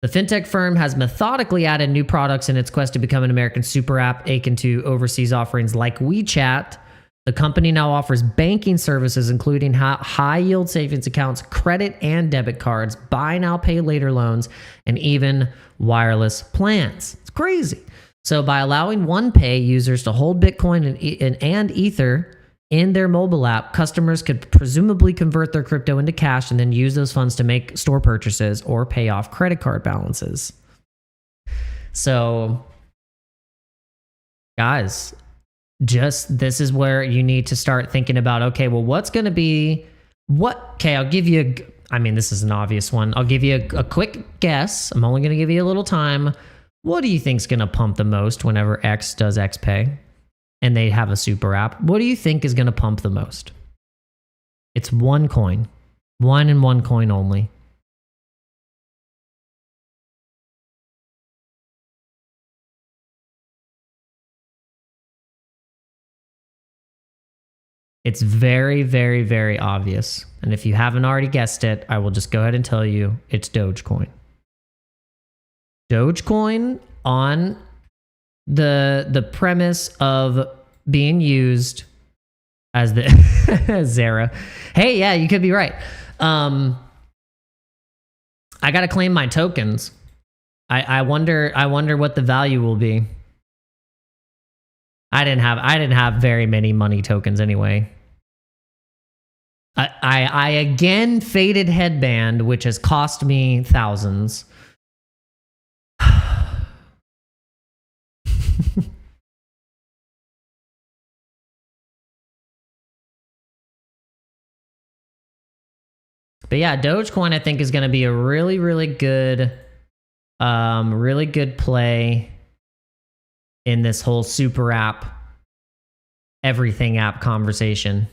Speaker 3: The fintech firm has methodically added new products in its quest to become an American super app akin to overseas offerings like WeChat. The company now offers banking services, including high-yield savings accounts, credit and debit cards, buy now, pay later loans, and even wireless plans. It's crazy. So by allowing OnePay users to hold Bitcoin and Ether in their mobile app, customers could presumably convert their crypto into cash and then use those funds to make store purchases or pay off credit card balances. So, guys, this is where you need to start thinking about, okay, well, what's going to be, I'll give you, this is an obvious one. I'll give you a quick guess. I'm only going to give you a little time. What do you think's going to pump the most whenever X does XPay? And they have a super app? What do you think is going to pump the most? It's one coin. One and one coin only. It's very, very, very obvious. And if you haven't already guessed it, I will just go ahead and tell you it's Dogecoin. Dogecoin on the premise of being used as the Zara. Hey, yeah, you could be right. I gotta claim my tokens. I wonder what the value will be. I didn't have very many money tokens anyway. I again faded headband, which has cost me thousands. But yeah, Dogecoin I think is going to be a really, really good play in this whole super app, everything app conversation.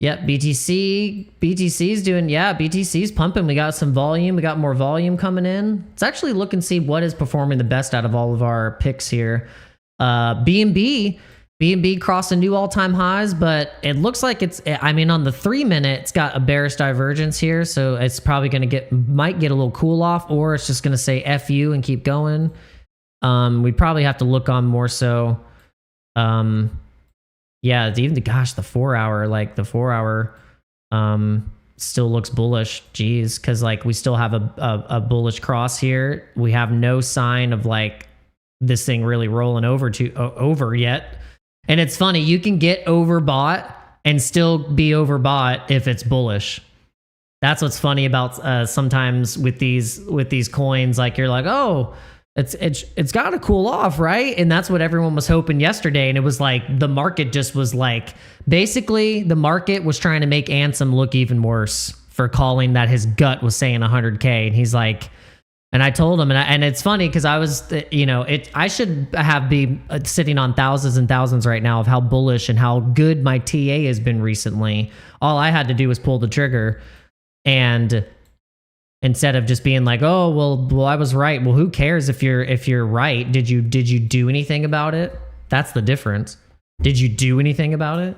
Speaker 3: Yep, BTC's doing, BTC's pumping. We got some volume. We got more volume coming in. Let's actually look and see what is performing the best out of all of our picks here. BNB crossing new all-time highs, but it looks like it's, on the 3 minute, it's got a bearish divergence here, so it's probably going to might get a little cool off, or it's just going to say F you and keep going. We probably have to look on more so. Yeah, even the 4 hour, still looks bullish. Geez, because we still have a bullish cross here. We have no sign of this thing really rolling over yet. And it's funny, you can get overbought and still be overbought if it's bullish. That's what's funny about sometimes with these coins. You're like, oh, it's got to cool off, right? And that's what everyone was hoping yesterday. And it was the market just was basically the market was trying to make Ansem look even worse for calling that his gut was saying 100K. And he's like, and I told him, and it's funny because I was, I should be sitting on thousands and thousands right now of how bullish and how good my TA has been recently. All I had to do was pull the trigger, and instead of just being oh, well, I was right. Well, who cares if you're right? Did you do anything about it? That's the difference. Did you do anything about it?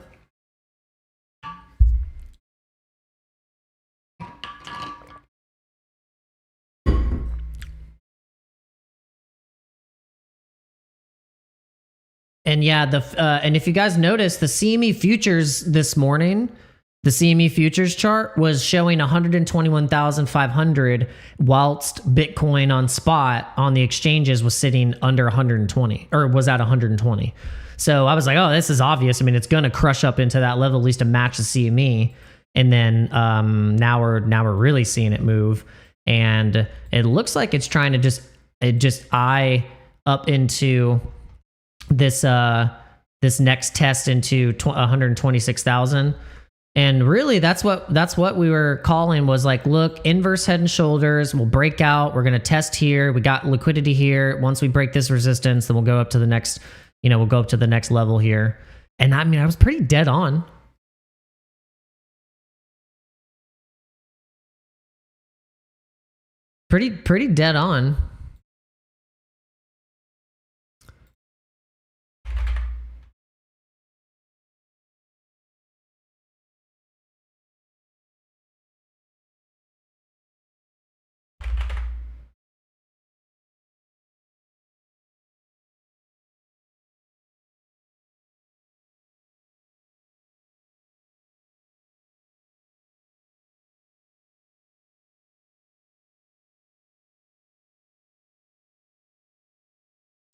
Speaker 3: And yeah, and if you guys notice, the CME futures this morning The CME futures chart was showing 121,500 whilst Bitcoin on spot on the exchanges was sitting under 120 or was at 120. So I was like, oh, this is obvious. I mean, it's going to crush up into that level, at least to match the CME. And then now we're really seeing it move. And it looks like it's trying to just eye up into this this next test into 126,000. And really, that's what we were calling was like, look, inverse head and shoulders. We'll break out. We're going to test here. We got liquidity here. Once we break this resistance, then we'll go up to the next, we'll go up to the next level here. And I mean, I was pretty dead on. Pretty dead on.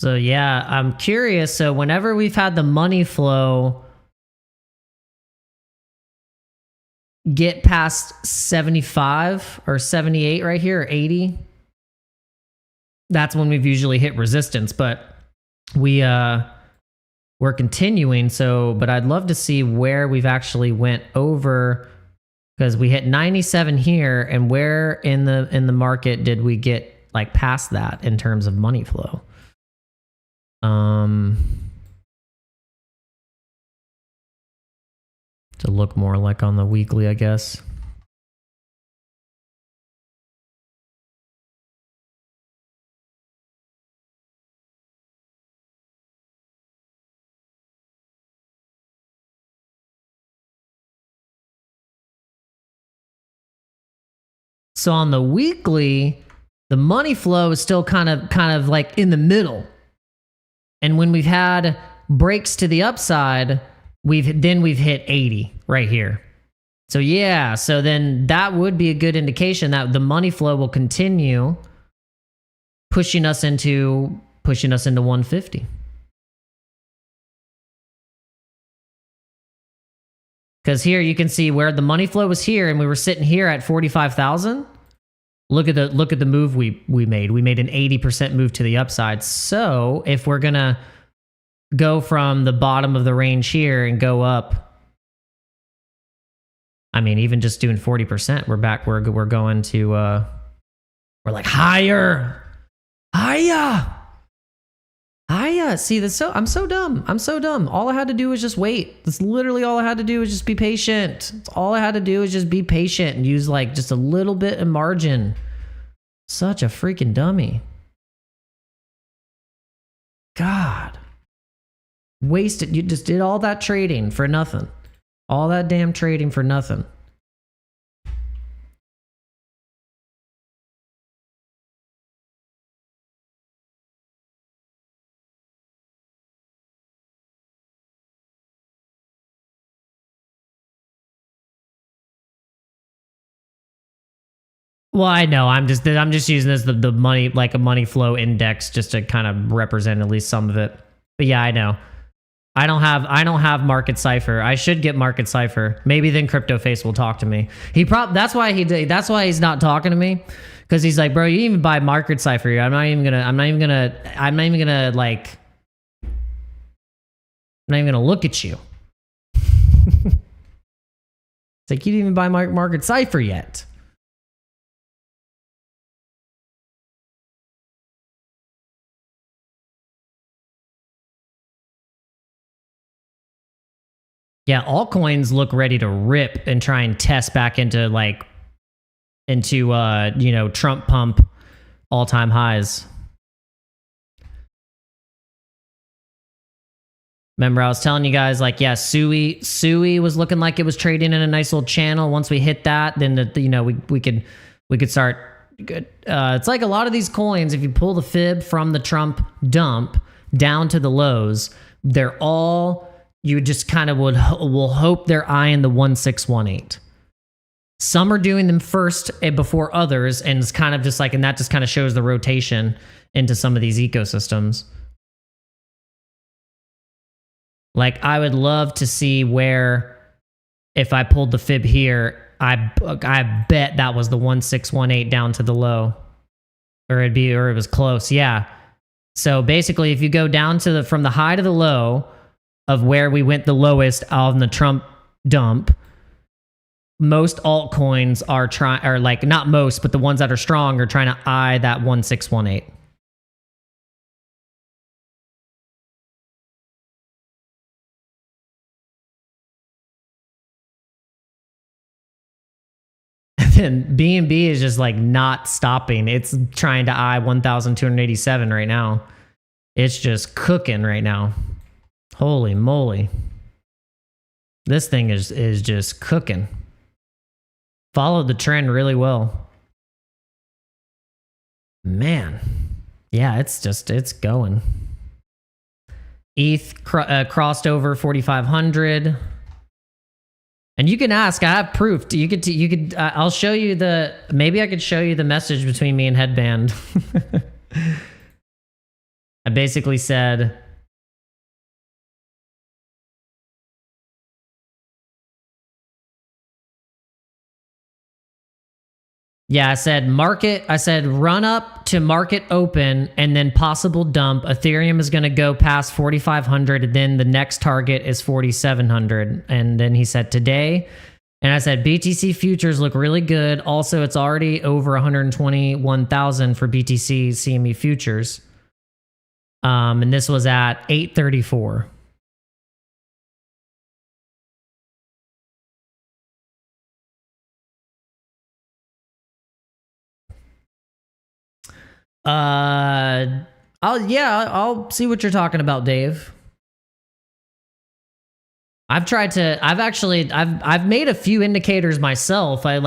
Speaker 3: So yeah, I'm curious. So whenever we've had the money flow get past 75 or 78 right here, or 80, that's when we've usually hit resistance. But we're continuing. So, but I'd love to see where we've actually went over, because we hit 97 here, and where in the market did we get like past that in terms of money flow? To look more like on the weekly, I guess. So on the weekly, the money flow is still kind of like in the middle. And when we've had breaks to the upside, we've hit 80 right here. So yeah, so then that would be a good indication that the money flow will continue pushing us into 150. Because here you can see where the money flow was here, and we were sitting here at 45,000. Look at the move we made. We made an 80% move to the upside. So if we're gonna go from the bottom of the range here and go up, I mean, even just doing 40%, we're back. We're going to we're like higher. See, I'm so dumb. All I had to do was just wait. That's literally all I had to do was just be patient. That's all I had to do is just be patient and use like just a little bit of margin. Such a freaking dummy. God. Wasted. You just did all that trading for nothing. All that damn trading for nothing. Well, I know. I'm just using this the money, like a money flow index, just to kind of represent at least some of it. But yeah, I know. I don't have Market Cipher. I should get Market Cipher. Maybe then Crypto Face will talk to me. That's why he's not talking to me, because he's like, bro, you even buy Market Cipher. I'm not even gonna look at you. It's like, you didn't even buy Market Cipher yet. Yeah, altcoins look ready to rip and try and test back into Trump pump all-time highs. Remember, I was telling you guys, like, yeah, Sui was looking like it was trading in a nice little channel. Once we hit that, then we could start good. It's like a lot of these coins, if you pull the fib from the Trump dump down to the lows, they're all you just kind of will hope they're eyeing the 1618. Some are doing them first before others, and it's kind of just like, and that just kind of shows the rotation into some of these ecosystems. Like, I would love to see where, if I pulled the fib here, I bet that was the 1618 down to the low, or it was close. Yeah. So basically, if you go down to from the high to the low of where we went the lowest on the Trump dump, most altcoins are trying, or like not most, but the ones that are strong are trying to eye that 1618. And BNB is just like not stopping. It's trying to eye 1,287 right now. It's just cooking right now. Holy moly. This thing is just cooking. Followed the trend really well. Man. Yeah, it's going. ETH crossed over 4,500. And you can ask, I have proof. You could I'll show you maybe I could show you the message between me and Headband. I basically said, yeah, I said run up to market open and then possible dump. Ethereum is going to go past 4,500, and then the next target is 4,700. And then he said today, and I said BTC futures look really good. Also, it's already over 121,000 for BTC CME futures. And this was at 834. I'll see what you're talking about, Dave. I've made a few indicators myself. I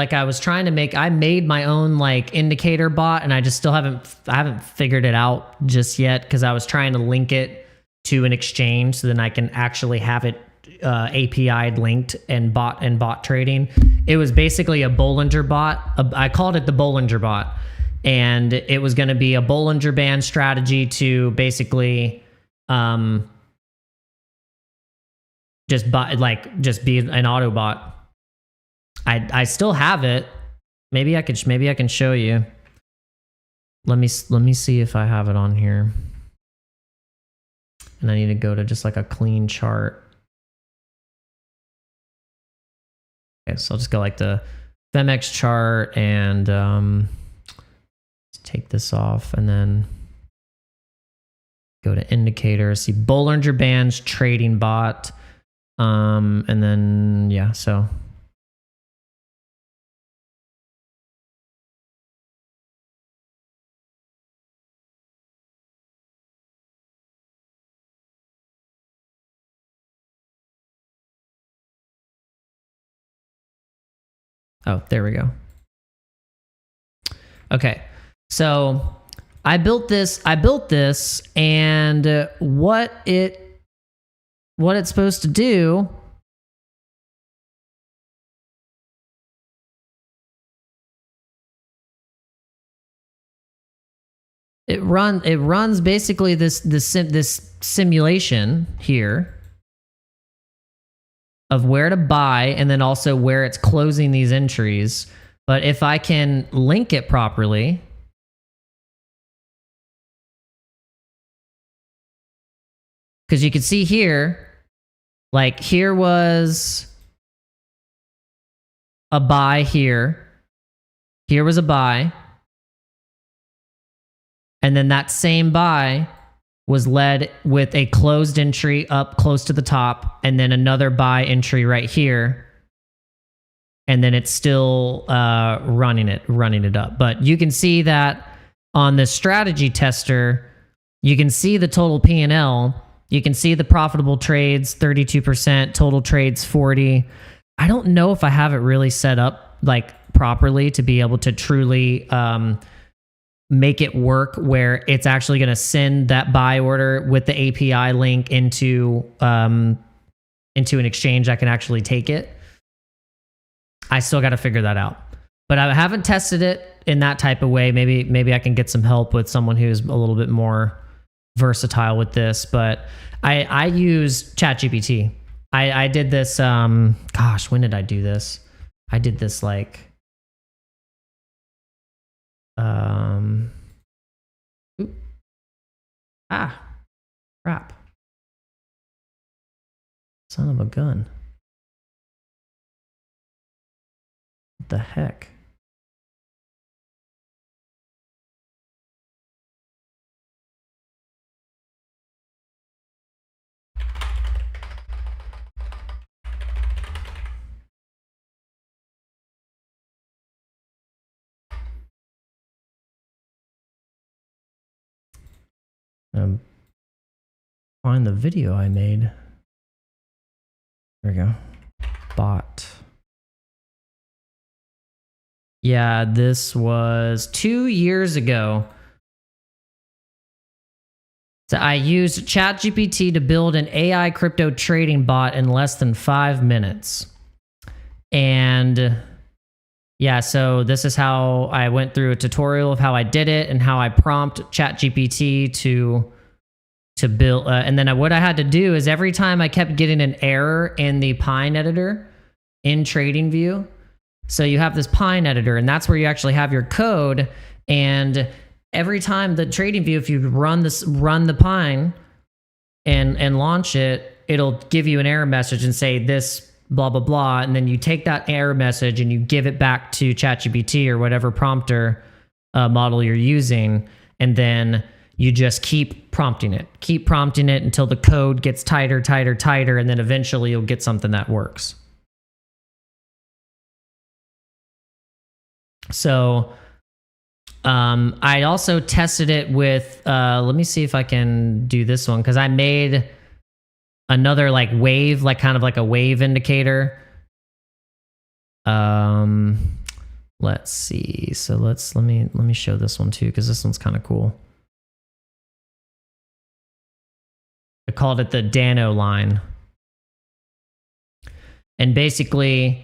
Speaker 3: made my own like indicator bot, and I just still haven't figured it out just yet, because I was trying to link it to an exchange so then I can actually have it API linked and bot trading. It was basically a Bollinger bot. I called it the Bollinger bot. And it was going to be a Bollinger Band strategy to basically just be an auto bot. I still have it. Maybe I can show you. Let me see if I have it on here. And I need to go to just like a clean chart. Okay, so I'll just go like the PHEMEX chart and take this off, and then go to indicators, see Bollinger Bands trading bot, and then yeah, so oh, there we go. Okay. So I built this, and what it's supposed to do it runs basically this simulation here of where to buy, and then also where it's closing these entries. But if I can link it properly, because you can see here, like here was a buy here. Here was a buy. And then that same buy was led with a closed entry up close to the top, and then another buy entry right here. And then it's still running it up. But you can see that on the strategy tester, you can see the total P&L. You can see the profitable trades, 32%, total trades, 40. I don't know if I have it really set up like properly to be able to truly make it work where it's actually going to send that buy order with the API link into into an exchange that can actually take it. I still got to figure that out. But I haven't tested it in that type of way. Maybe I can get some help with someone who's a little bit more versatile with this. But I use ChatGPT. I did this. Gosh, when did I do this? I did this like. Crap. Son of a gun. What the heck? Find the video I made. There we go. Bot. Yeah, this was 2 years ago. So I used ChatGPT to build an AI crypto trading bot in less than 5 minutes. And yeah, so this is how I went through a tutorial of how I did it and how I prompt ChatGPT to build. And then what I had to do is every time I kept getting an error in the Pine editor in TradingView. So you have this Pine editor, and that's where you actually have your code. And every time the TradingView, if you run the Pine and launch it, it'll give you an error message and say this blah blah blah, and then you take that error message and you give it back to ChatGPT or whatever prompter model you're using, and then you just keep prompting it until the code gets tighter, and then eventually you'll get something that works. So I also tested it with, let me see if I can do this one, because I made another like wave, like kind of like a wave indicator. Let's see. So let me show this one too, because this one's kind of cool. I called it the Dano line. And basically,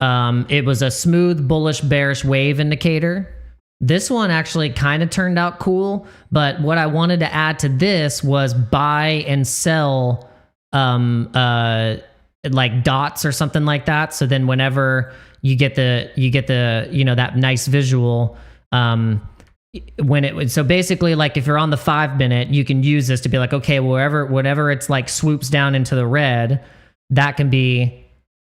Speaker 3: it was a smooth, bullish, bearish wave indicator. This one actually kind of turned out cool, but what I wanted to add to this was buy and sell like dots or something like that. So then whenever you get the that nice visual, so basically, like if you're on the 5 minute, you can use this to be like, okay, whatever it's like swoops down into the red, that can be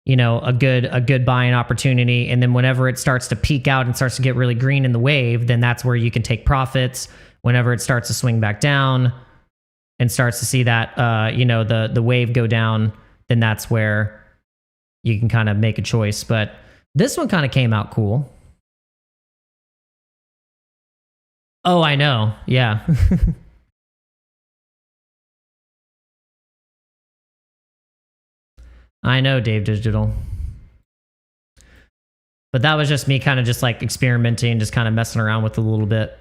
Speaker 3: a good buying opportunity. And then whenever it starts to peak out and starts to get really green in the wave, then that's where you can take profits. Whenever it starts to swing back down and starts to see that the wave go down, then that's where you can kind of make a choice. But this one kind of came out cool. Oh, I know. Yeah. I know, Dave Digital. But that was just me kind of just like experimenting, just kind of messing around with it a little bit.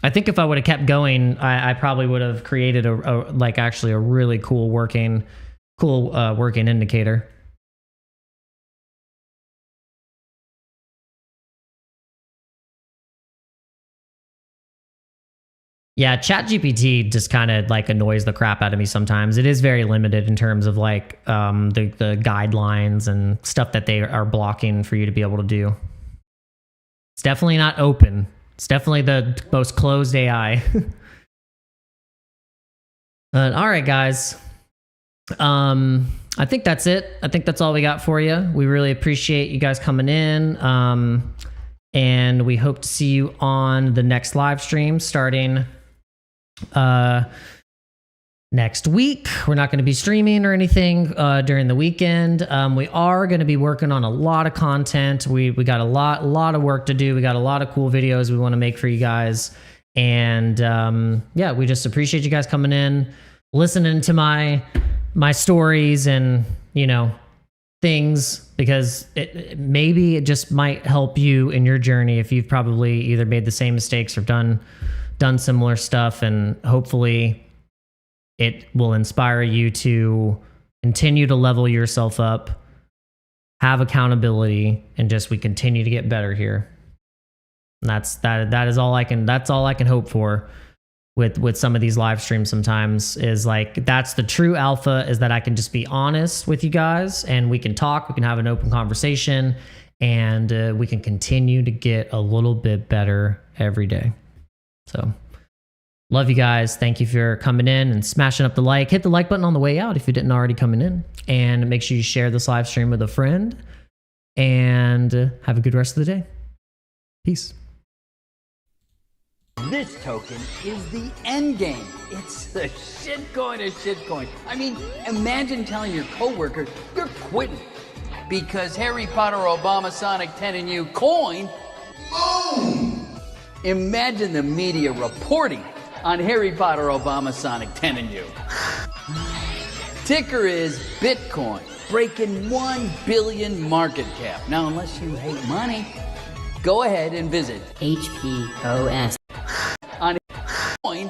Speaker 3: I think if I would have kept going, I probably would have created a really cool working indicator. Yeah, ChatGPT just kind of like annoys the crap out of me sometimes. It is very limited in terms of like the guidelines and stuff that they are blocking for you to be able to do. It's definitely not open. It's definitely the most closed AI. But all right, guys. I think that's it. I think that's all we got for you. We really appreciate you guys coming in. And we hope to see you on the next live stream starting next week. We're not going to be streaming or anything during the weekend. We are going to be working on a lot of content. We got a lot of work to do. We got a lot of cool videos we want to make for you guys. And yeah, we just appreciate you guys coming in, listening to my stories and things, because maybe it just might help you in your journey if you've probably either made the same mistakes or done similar stuff, and hopefully it will inspire you to Continue to level yourself up, have accountability, and just we continue to get better here. And that's all I can hope for with some of these live streams sometimes, is like, that's the true alpha, is that I can just be honest with you guys and we can talk, we can have an open conversation, and we can continue to get a little bit better every day. So love you guys. Thank you for coming in and smashing up the like. Hit the like button on the way out if you didn't already coming in, and make sure you share this live stream with a friend, and have a good rest of the day. Peace.
Speaker 4: This token is the end game. It's the shitcoin of shitcoin. I mean, imagine telling your coworkers you're quitting because Harry Potter, Obama, Sonic 10, and you coin. Imagine the media reporting on Harry Potter, Obama, Sonic 10, and you. Ticker is Bitcoin, breaking 1 billion market cap. Now, unless you hate money, go ahead and visit
Speaker 5: HPOS
Speaker 4: on coin.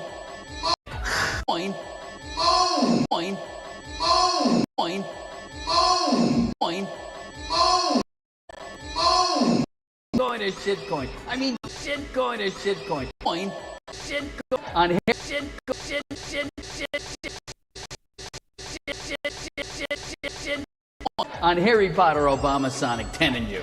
Speaker 4: Going to shitcoin. I mean, shitcoin to shitcoin. Coin, shitcoin on on Harry Potter, Obama, Sonic 10, and you.